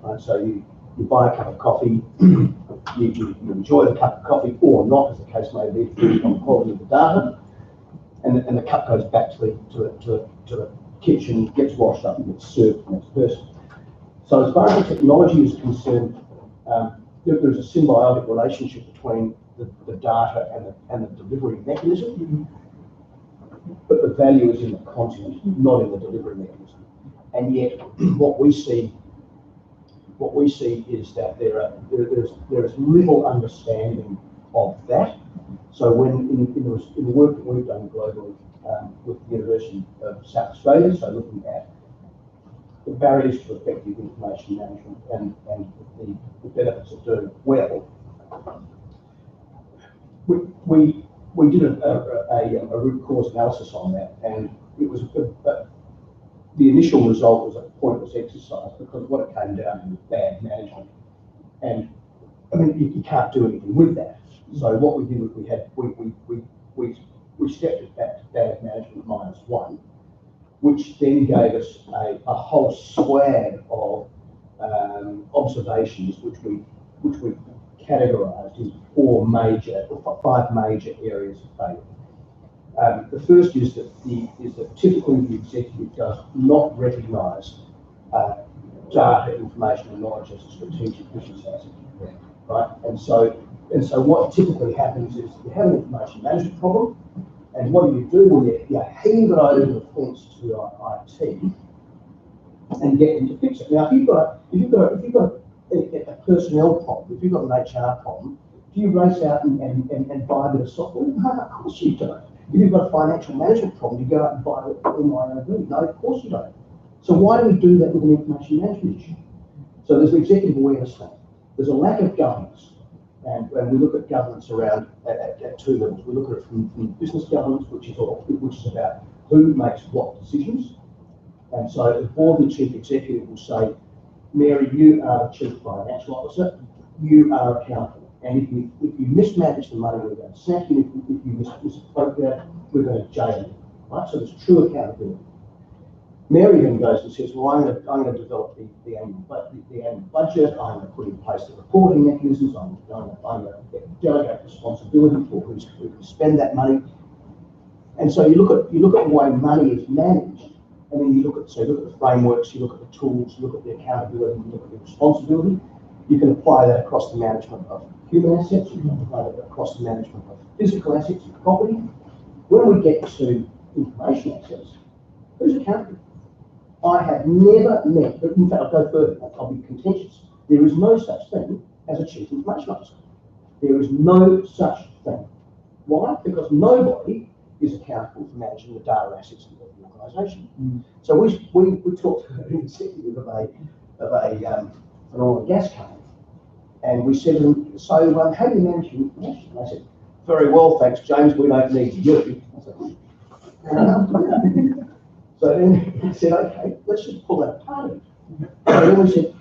Right? So you buy a cup of coffee, you enjoy the cup of coffee or not, as the case may be, depending on the quality of the data, and the cup goes back to the kitchen, gets washed up, and gets served to the next person. So as far as the technology is concerned, there's a symbiotic relationship between the data and the delivery mechanism, but the value is in the content, not in the delivery mechanism. And yet, what we see is that there is little understanding of that. So when in the work that we've done globally with the University of South Australia, so looking at the barriers to effective information management and the benefits of doing it well, we did a root cause analysis on that, and it was the initial result was a pointless exercise because what it came down to was bad management, and I mean you can't do anything with that. So what we did was we stepped it back to bad management -1, which then gave us a whole swag of observations which we categorised into 5 major areas of failure. The first is that typically the executive does not recognise data, information, and knowledge as a strategic business asset, right? And so what typically happens is you have an information management problem, and what do? Well, you heave it over the fence to your IT and get them to fix it. Now, if you've got a personnel problem, if you've got an HR problem, do you race out and buy a bit of software? No, of course you don't. If you've got a financial management problem, you go out and buy MYOB. No, of course you don't. So why do we do that with an information management issue? So there's an executive awareness thing. There's a lack of governance. And we look at governance around at 2 levels. We look at it from business governance, which is about who makes what decisions. And so the board and the chief executive will say, Mary, you are the chief financial officer, you are accountable. And if you mismanage the money, we're going to sack you. If you misappropriate, we're going to jail you. Right? So there's true accountability. Mary then goes and says, well, I'm going to develop the annual budget, I'm going to put in place the reporting mechanisms, I'm going to delegate responsibility for who's going to spend that money. And so you look at the way money is managed, and then you look at the frameworks, you look at the tools, you look at the accountability, you look at the responsibility. You can apply that across the management of human assets, you can apply that across the management of physical assets and property. When we get to information assets, who's accountable? I have never met, but in fact I'll go further, I'll be contentious. There is no such thing as a chief information officer. There is no such thing. Why? Because nobody is accountable for managing the data assets of the organisation. So we talked to an executive of an oil and gas company, and we said to them, so how do you manage your information? And they said, very well, thanks, James, we don't need you. I said, so then we said, okay, let's just pull that apart. And then we said,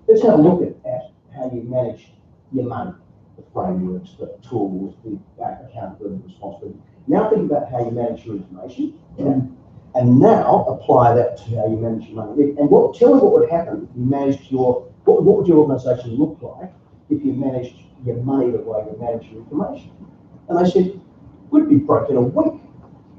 let's have a look at how you manage your money, the frameworks, the tools, the accountability, responsibility. Now think about how you manage your information, and now apply that to how you manage your money. And tell me what would happen if you managed your what would your organisation look like if you managed your money the way you manage your information? And they said, we'd be broke in a week.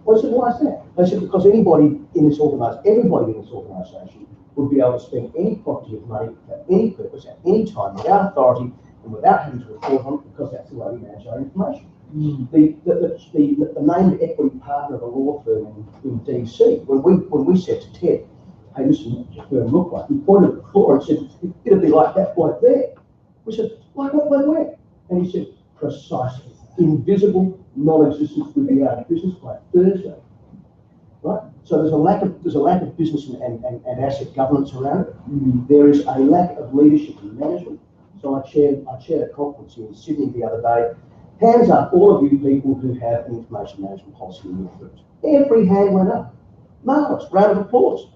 I said, why is that? They said, because everybody in this organisation would be able to spend any quantity of money for any purpose at any time without authority and without having to report on it, because that's the way we manage our information. The named equity partner of a law firm in DC, when we said to Ted, hey, listen, what's your firm look like? He pointed at the floor and said, it'll be like that right there. We said, like what, where? And he said, precisely. Invisible, non-existent, we'll be out of business by Thursday. Right? So there's a lack of business and asset governance around it. There is a lack of leadership and management. So I chaired a conference in Sydney the other day. Hands up, all of you people who have an information management policy in your firms. Every hand went up. Marvellous, round of applause.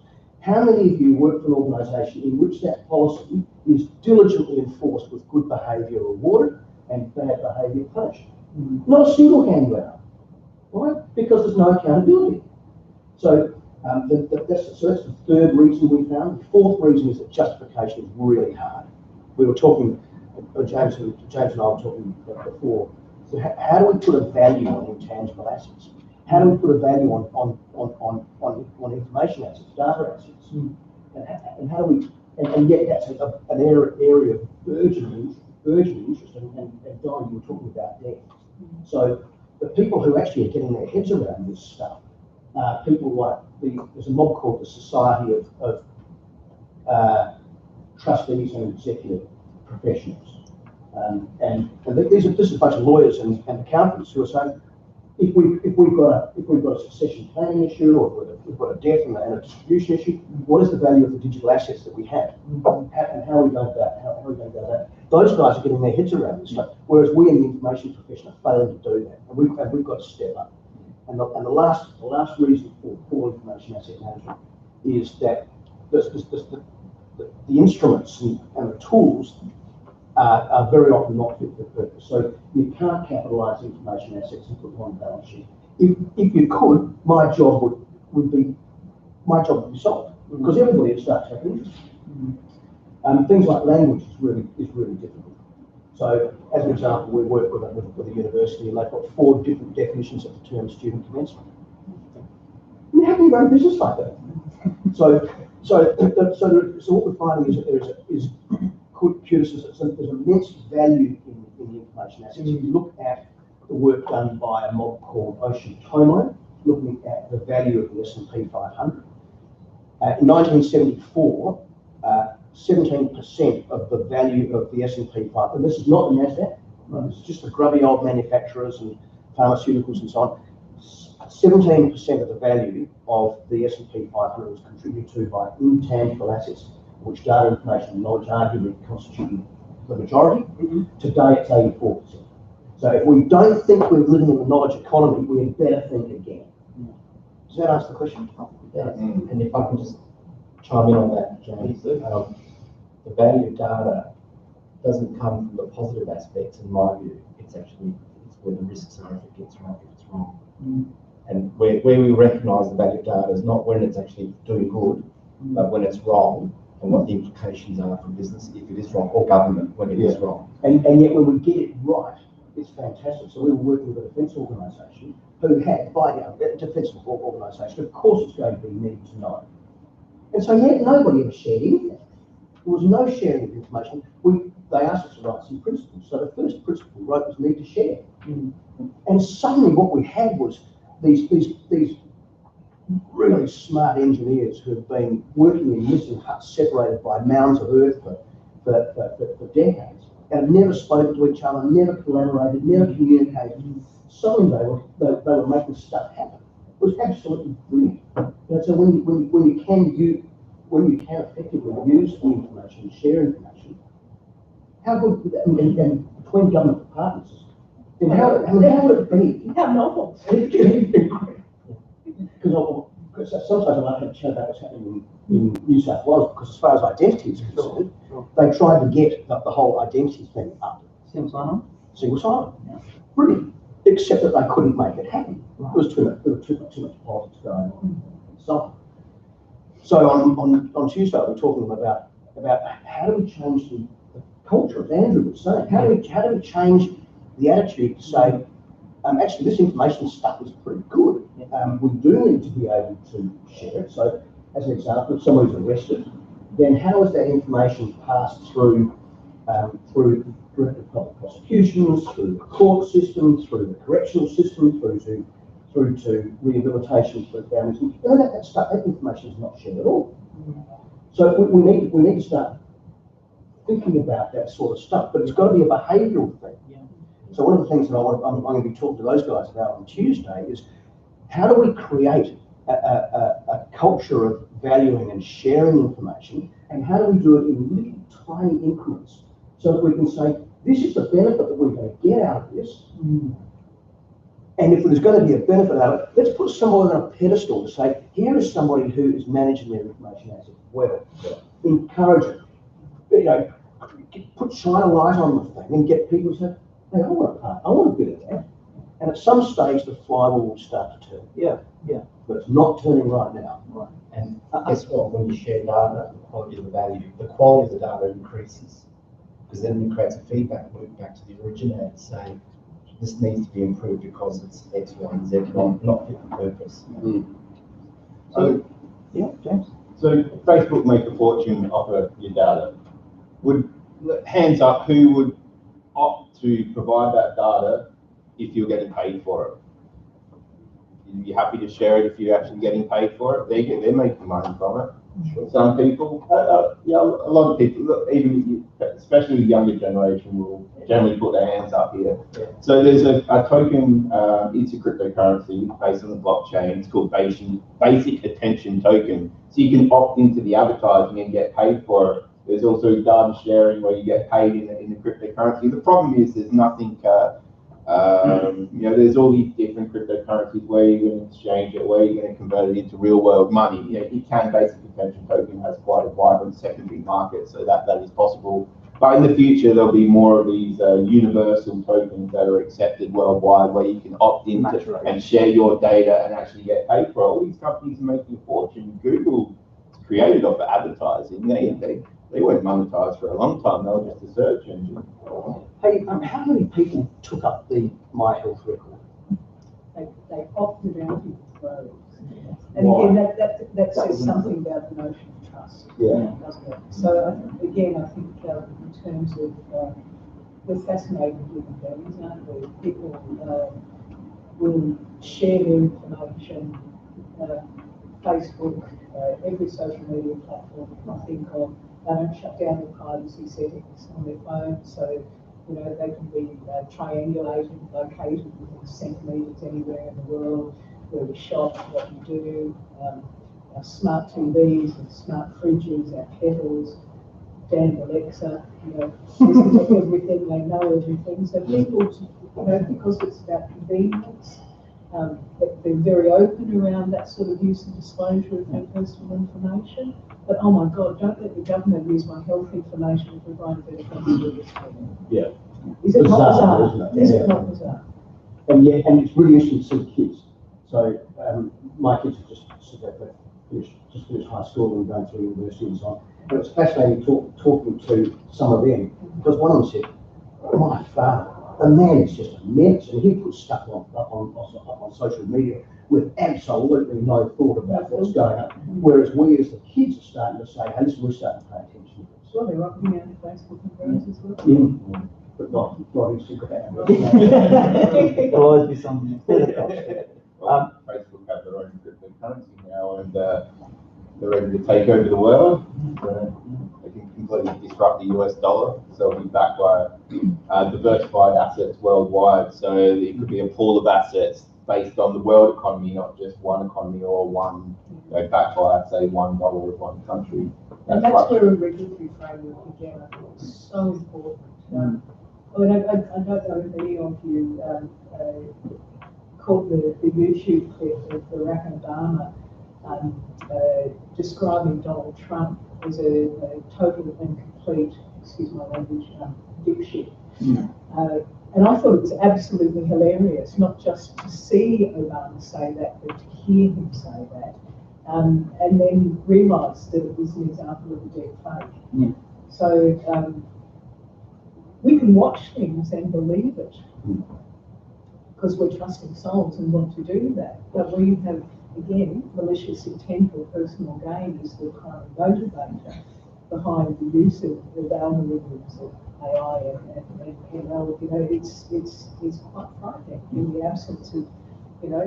How many of you work for an organisation in which that policy is diligently enforced with good behaviour rewarded and bad behaviour punished? Not a single hand went up, right? Because there's no accountability. So that's the third reason we found. The fourth reason is that justification is really hard. We were talking, James and I were talking before. So how do we put a value on intangible assets? How do we put a value on information assets, data assets? And how do we? And yet that's an area of urgent interest. And Don, you were talking about debt. So the people who actually are getting their heads around this stuff are people like there's a mob called the Society of Trustees and Executive Professionals, and this is a bunch of lawyers and accountants who are saying, if we've got a succession planning issue, or if we've got a death and a distribution issue, what is the value of the digital assets that we have, and how are we going about that? Those guys are getting their heads around this stuff, whereas we in the information profession are failing to do that, and we've got to step up. And the last reason for poor information asset management is that the instruments and the tools are very often not fit for purpose. So you can't capitalise information assets and put them on the balance sheet. If you could, my job would be solved, because everybody would start taking interest. Things like language is really difficult. So, as an example, we work with a university, and they've got 4 different definitions of the term student commencement. And how can you run a business like that? So what we're finding is that there's immense value in the information assets. If you look at the work done by a mob called Ocean Tomo, looking at the value of the S&P 500, in 1974, 17% of the value of the S&P 500, and this is not the NASDAQ, right? This is just the grubby old manufacturers and pharmaceuticals and so on. 17% of the value of the S&P 500 was contributed to by intangible assets, which data, information, and knowledge arguably constitute the majority. Today it's 84%. So if we don't think we're living in the knowledge economy, we had better think again. Does that answer the question? Yeah. And if I can just chime in on that, James, the value of data doesn't come from the positive aspects, in my view. It's where the risks are if it gets right, if it's wrong. And where we recognise the value of data is not when it's actually doing good, but when it's wrong, and what the implications are for business if it is wrong, or government when it is wrong. And yet when we get it right, it's fantastic. So we were working with a defence organisation who had, by now, a defence organisation, of course it's going to be need to know. And so yet nobody ever shared anything. There was no sharing of information. They asked us to write some principles. So the first principle we wrote was need to share. And suddenly what we had was these really smart engineers who have been working in missing huts separated by mounds of earth for decades, and have never spoken to each other, never collaborated, never communicated. Suddenly they were making stuff happen. It was absolutely brilliant. And so when you can effectively use the information, share information, how good would that, and between government departments, and how would it be? How novel. Because sometimes I like to chat about what's happening in New South Wales, because as far as identity is concerned, they tried to get the whole identity thing up. Single sign-on? Single sign-on. Yeah. Brilliant. Except that they couldn't make it happen. There was too much politics going on. So on Tuesday we were talking about about how do we change the culture, as Andrew was saying, how do we change the attitude to say, actually this information stuff is pretty good. We do need to be able to share it. So as an example, if somebody's arrested, then how is that information passed through through public prosecutions, through the court system, through the correctional system, through to rehabilitation for families? That information is not shared at all. So we need to start thinking about that sort of stuff, but it's got to be a behavioural thing. So one of the things that I'm going to be talking to those guys about on Tuesday is how do we create a culture of valuing and sharing information, and how do we do it in little tiny increments so that we can say, this is the benefit that we're going to get out of this. And if there's going to be a benefit out of it, let's put someone on a pedestal to say, here is somebody who is managing their information assets well. Encourage it. You know, shine a light on the thing and get people to say, hey, I want a bit of that. And at some stage, the flywheel will start to turn. Yeah. But it's not turning right now. Right. And guess what? When you share data, the quality of the data increases, because then it creates a feedback loop back to the originator saying this needs to be improved because it's X, Y, and Z, not fit for purpose. So, Yeah, James. so Facebook make a fortune off of your data. Hands up, who would opt to provide that data if you're getting paid for it? You'd be happy to share it if you're actually getting paid for it. They're making money from it. Some people, yeah, a lot of people, look, even especially the younger generation, will generally put their hands up here. So there's a token. It's a cryptocurrency based on the blockchain. It's called basic attention token. So you can opt into the advertising and get paid for it. There's also data sharing where you get paid in the cryptocurrency. The problem is there's nothing. You know, there's all these different cryptocurrencies where you're going to exchange it, where you're going to convert it into real world money. You know, it can basic attention token has quite a vibrant secondary market, so that is possible. But in the future, there'll be more of these universal tokens that are accepted worldwide, where you can opt in and share your data and actually get paid for it. All these companies are making a fortune. Google created off of advertising. They weren't monetized for a long time. They were just a search engine. Hey, how many people took up the My Health record? They opted out of those. And again, that says something about the notion of trust, doesn't it? So I think in terms of, we're fascinated with things, aren't we? People will share their information, Facebook, every social media platform I think of. They don't shut down their privacy settings on their phone, so you know they can be triangulated, located within centimetres anywhere in the world, where we shop, what we do, our smart TVs and smart fridges, our kettles, damn Alexa, you know, listen to everything, they know everything. So people, you know, because it's about convenience, they're very open around that sort of use and disclosure of their personal information. But oh my God, don't let the government use my health information to provide a better health service for them. Yeah. Is it not bizarre? Isn't it? Is it not bizarre? And it's really interesting to see the kids. So my kids have just finished high school and going through university and so on. But it's fascinating talking to some of them, because one of them said, "Oh, my father, the man is just a menace, and he puts stuff up on social media with absolutely no thought about what's going on." Whereas we as the kids are starting to say, "Hey, listen, we're starting to pay attention to this." Well, they're opting out of Facebook and phones as well. Yeah. But not Instagram. There'll always be something. Facebook have their own cryptocurrency now, and they're ready to take over the world. They can completely disrupt the US dollar, so it'll be backed by diversified assets worldwide. So it could be a pool of assets based on the world economy, not just one economy or one, backed by, say, $1 of one country. And that's where a regulatory framework, again, I think is so important. I mean, I don't know if any of you caught the YouTube clip of Barack Obama describing Donald Trump as a total and complete, excuse my language, dipshit. And I thought it was absolutely hilarious, not just to see Obama say that, but to hear him say that. and then realised that it was an example of a deep fake. Yeah. So we can watch things and believe it because we're trusting souls and want to do that. But we have, again, malicious intent or personal gain is the primary motivator behind the use of the algorithms of AI and ML. You know, it's quite frightening in the absence of, you know,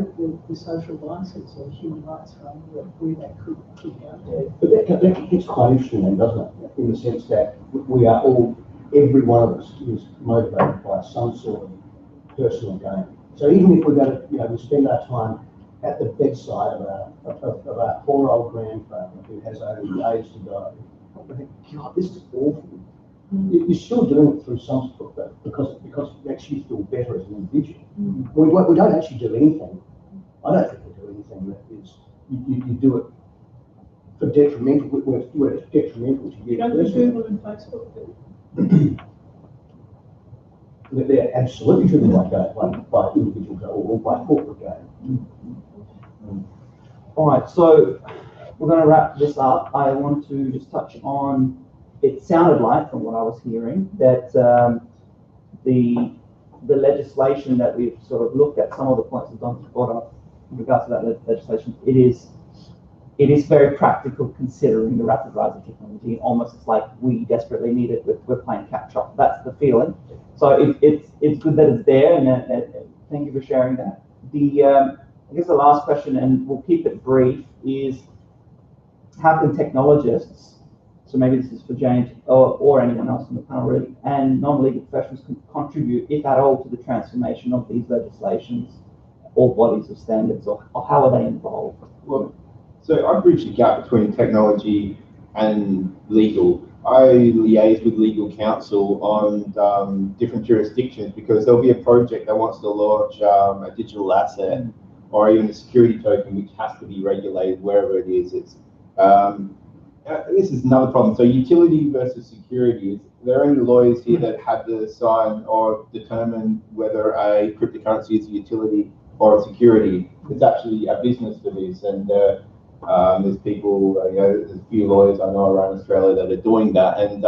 the social license or human rights framework where that could go to. But that gets quite interesting then, doesn't it? In the sense that we are all, every one of us is motivated by some sort of personal gain. So even if we're going to, you know, we spend our time at the bedside of our poor old grandfather who has only days to go, we think, God, this is awful. You're still doing it through some sort of, because it makes you feel better as an individual. We don't actually do anything. I don't think we do anything that is, you do it for detrimental, where it's detrimental to you. Don't you Google and Facebook do? They're absolutely driven by individual gain or by corporate gain. All right, so we're going to wrap this up. I want to just touch on, it sounded like, from what I was hearing, that the legislation that we've sort of looked at, some of the points that Don brought up in regards to that legislation, it is very practical considering the rapid rise of technology. Almost it's like we desperately need it, we're playing catch up. That's the feeling. So it's good that it's there, and thank you for sharing that. I guess the last question, and we'll keep it brief, is how can technologists, so maybe this is for James or anyone else in the panel really, and non-legal professionals can contribute, if at all, to the transformation of these legislations or bodies of standards, or how are they involved? Well, so I bridge the gap between technology and legal. I liaise with legal counsel on different jurisdictions because there'll be a project that wants to launch a digital asset or even a security token which has to be regulated wherever it is. This is another problem. So utility versus security. There are only lawyers here that have to sign or determine whether a cryptocurrency is a utility or a security. It's actually a business for this, and there's people, there's a few lawyers I know around Australia that are doing that, and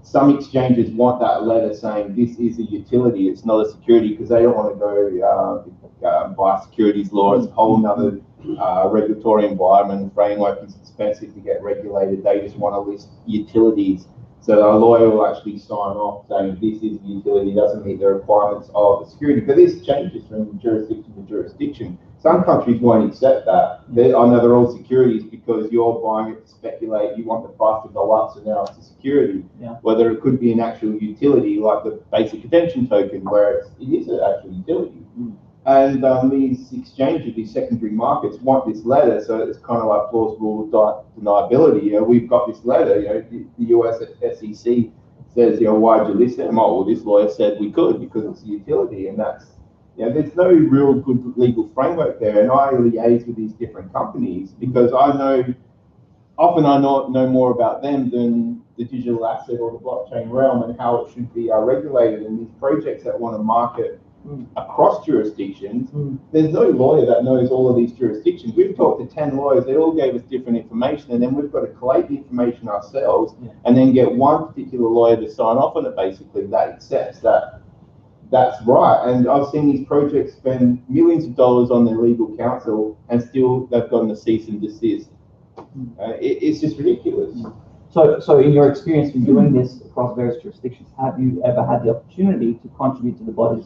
some exchanges want that letter saying this is a utility, it's not a security, because they don't want to go by securities law. It's a whole other regulatory environment, framework is expensive to get regulated. They just want to list utilities. So a lawyer will actually sign off saying this is a utility, doesn't meet the requirements of the security. But this changes from jurisdiction to jurisdiction. Some countries won't accept that. I know they're all securities because you're buying it to speculate, you want the price to go up, so now it's a security. Yeah. Whether it could be an actual utility, like the basic attention token, where it is an actual utility. And these exchanges, these secondary markets want this letter, so it's kind of like plausible deniability. We've got this letter, the US SEC says, why'd you list it? Well, this lawyer said we could because it's a utility, and that's, there's no real good legal framework there. And I liaise with these different companies because often I know more about them than the digital asset or the blockchain realm and how it should be regulated. And these projects that want to market across jurisdictions, there's no lawyer that knows all of these jurisdictions. We've talked to 10 lawyers, they all gave us different information, and then we've got to collate the information ourselves and then get one particular lawyer to sign off on it, basically, that accepts that that's right. And I've seen these projects spend millions of dollars on their legal counsel and still they've gotten a cease and desist. It's just ridiculous. So in your experience in doing this across various jurisdictions, have you ever had the opportunity to contribute to the body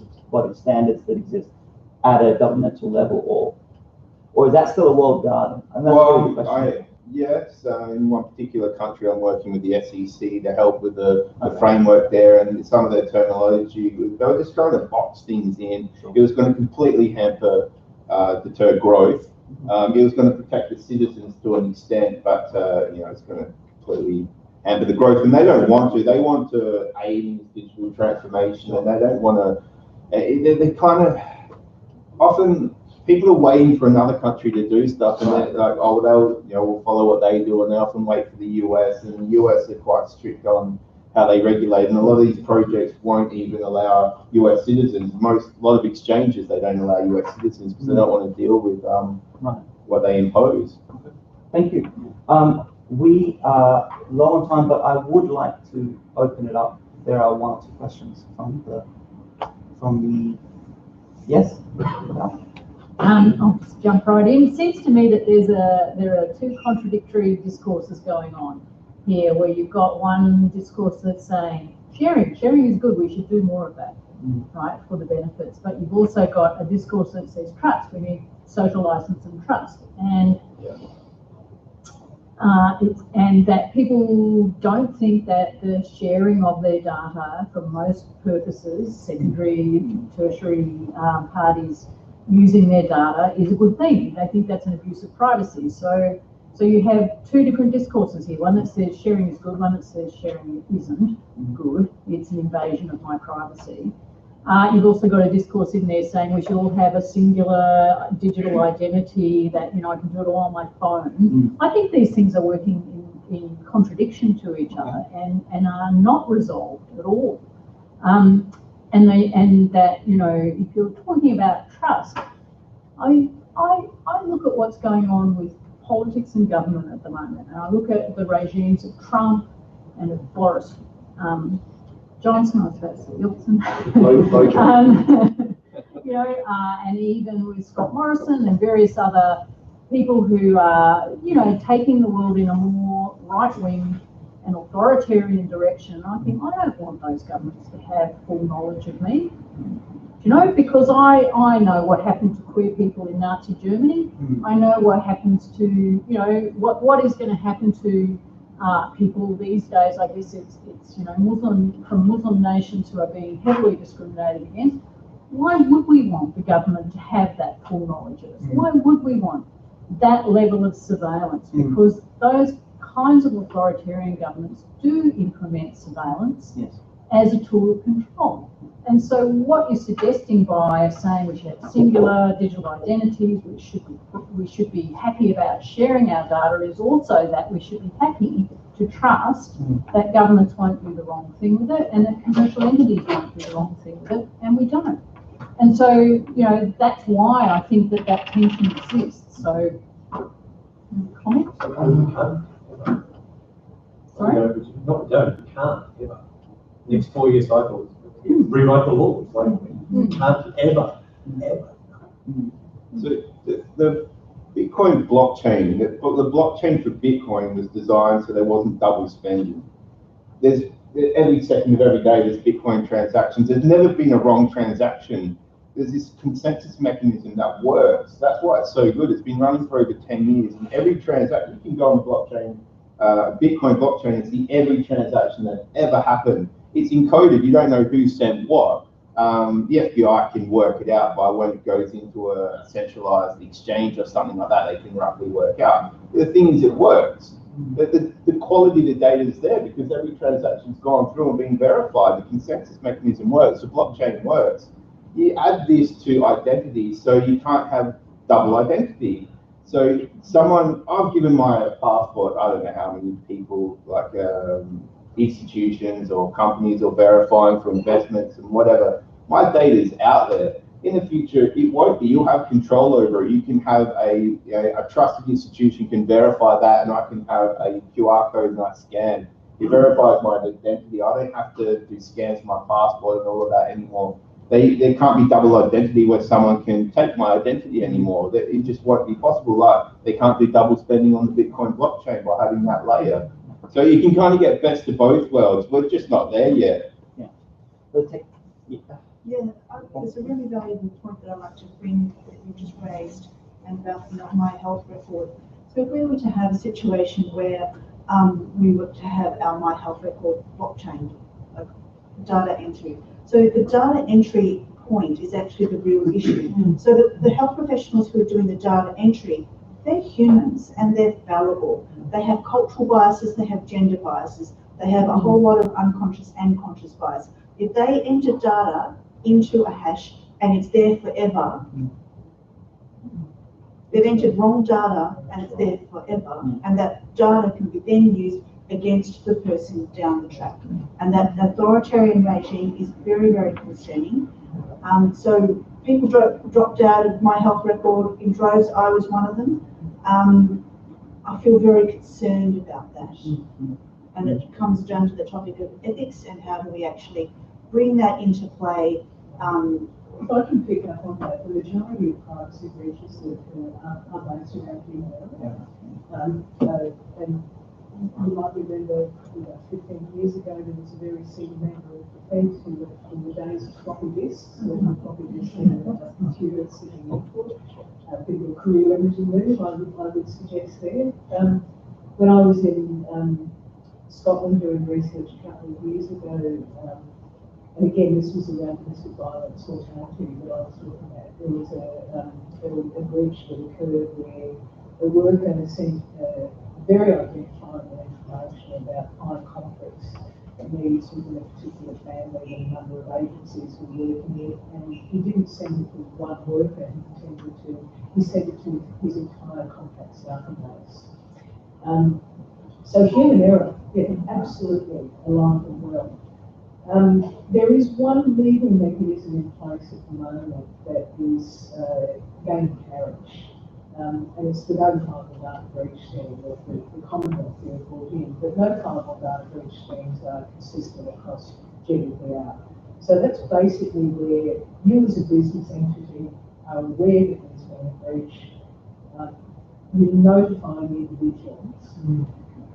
standards that exist at a governmental level, or is that still a walled garden? Yes, in one particular country I'm working with the SEC to help with the framework there, and some of their terminology, they were just trying to box things in. It was going to completely hamper, deter growth. It was going to protect the citizens to an extent, but it's going to completely hamper the growth, and they don't want to. They want to aid in digital transformation, and they don't want to. They kind of often people are waiting for another country to do stuff, and they're like, we'll follow what they do, and they often wait for the US, and the US are quite strict on how they regulate, and a lot of these projects won't even allow US citizens. A lot of exchanges, they don't allow US citizens because they don't want to deal with what they impose. Thank you. We are low on time, but I would like to open it up. There are one or two questions from the yes. I'll just jump right in. It seems to me that there are two contradictory discourses going on here, where you've got one discourse that's saying sharing is good, we should do more of that, right, for the benefits. But you've also got a discourse that says trust, we need social license and trust, and and that people don't think that the sharing of their data for most purposes, secondary, tertiary parties using their data, is a good thing. They think that's an abuse of privacy. So you have two different discourses here. One that says sharing is good, one that says sharing isn't good. It's an invasion of my privacy. You've also got a discourse in there saying we should all have a singular digital identity, that, you know, I can do it all on my phone. I think these things are working in contradiction to each other and are not resolved at all. And that, you know, if you're talking about trust, I look at what's going on with politics and government at the moment, and I look at the regimes of Trump and of Boris Johnson, I was about to say Wilson, you know, and even with Scott Morrison and various other people who are, you know, taking the world in a more right-wing and authoritarian direction. I think I don't want those governments to have full knowledge of me, you know, because I know what happened to queer people in Nazi Germany. I know what happens to, you know, what is going to happen to people these days. I guess it's you know, Muslim nations who are being heavily discriminated against. Why would we want the government to have that full knowledge of us? Why would we want that level of surveillance? Because those kinds of authoritarian governments do implement surveillance as a tool of control. And so what you're suggesting by saying we should have singular digital identities, we should be happy about sharing our data, is also that we should be happy to trust that governments won't do the wrong thing with it, and that commercial entities won't do the wrong thing with it, and we don't. And so, you know, that's why I think that tension exists. So, comment? Sorry? Not don't, you can't ever. Next 4 years cycle, rewrite the law. It's like, you can't ever. So the Bitcoin blockchain, the blockchain for Bitcoin was designed so there wasn't double spending. There's every second of every day there's Bitcoin transactions. There's never been a wrong transaction. There's this consensus mechanism that works. That's why it's so good. It's been running for over 10 years, and every transaction, you can go on the blockchain, Bitcoin blockchain, and see every transaction that ever happened. It's encoded. You don't know who sent what. The FBI can work it out by when it goes into a centralized exchange or something like that. They can roughly work out. But the thing is, it works. The quality of the data is there because every transaction's gone through and been verified. The consensus mechanism works. The blockchain works. You add this to identity, so you can't have double identity. So I've given my passport, I don't know how many people, like institutions or companies, or verifying for investments and whatever. My data is out there. In the future, it won't be. You'll have control over it. You can have a trusted institution can verify that, and I can have a QR code and I scan. It verifies my identity. I don't have to do scans for my passport and all of that anymore. There can't be double identity where someone can take my identity anymore. It just won't be possible. Like, they can't do double spending on the Bitcoin blockchain by having that layer. So you can kind of get best of both worlds. We're just not there yet. There's a really valuable point that I'd like to bring that you just raised, and about my health record. So if we were to have a situation where we were to have our my health record blockchain data entry. So the data entry point is actually the real issue. So the health professionals who are doing the data entry, they're humans and they're fallible. They have cultural biases, they have gender biases, they have a whole lot of unconscious and conscious bias. If they enter data into a hash and it's there forever, they've entered wrong data and it's there forever, and that data can be then used against the person down the track. And that authoritarian regime is very, very concerning. So people dropped out of my health record in droves. I was one of them. I feel very concerned about that. And it comes down to the topic of ethics and how do we actually bring that into play. If I can pick up on that, the majority of privacy breaches that are based around human error. And you might remember, 15 years ago, there was a very senior member of defence who went from the days of floppy disks, when floppy disks had a computer sitting input, a bit of a career limiting move, I would suggest there. When I was in Scotland doing research a couple of years ago, and again, this was around domestic violence mortality that I was looking at. There was a breach that occurred where a worker sent very identifiable information about high complex needs within a particular family and a number of agencies were working in, and he didn't send it to one worker, he sent it to his entire contact staffing base. So human error, yeah, absolutely alive and well. There is one legal mechanism in place at the moment that is gaining carriage, and it's the notifiable data breach scheme that the Commonwealth here brought in. But notifiable data breach schemes are consistent across GDPR. So that's basically where you as a business entity are aware that there's been a breach. You're notifying individuals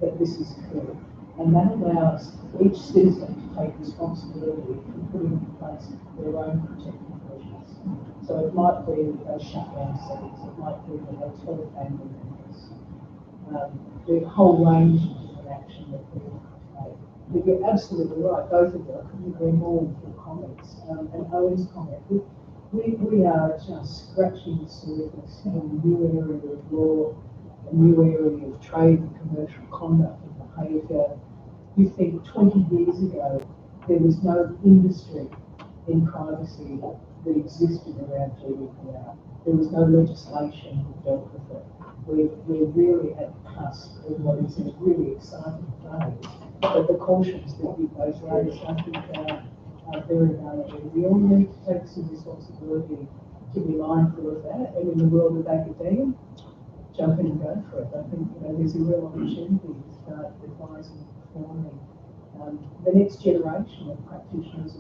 that this has occurred. And that allows each citizen to take responsibility for putting in place their own protective measures. So it might be that they shut down settings, it might be that they tell family members. The whole range of different action that people take. But you're absolutely right, both of you. I couldn't agree more with your comments. And Owen's comment. We are just scratching the surface in a new area of law, a new area of trade and commercial conduct and behaviour. You think 20 years ago there was no industry in privacy that existed around GDPR. There was no legislation that dealt with it. We're really at the cusp of what is a really exciting phase. But the cautions that you both raised, I think, are very valuable. We all need to take some responsibility to be mindful of that. And in the world of academia, jump in and go for it. I think there's a real opportunity to start advising and performing the next generation of practitioners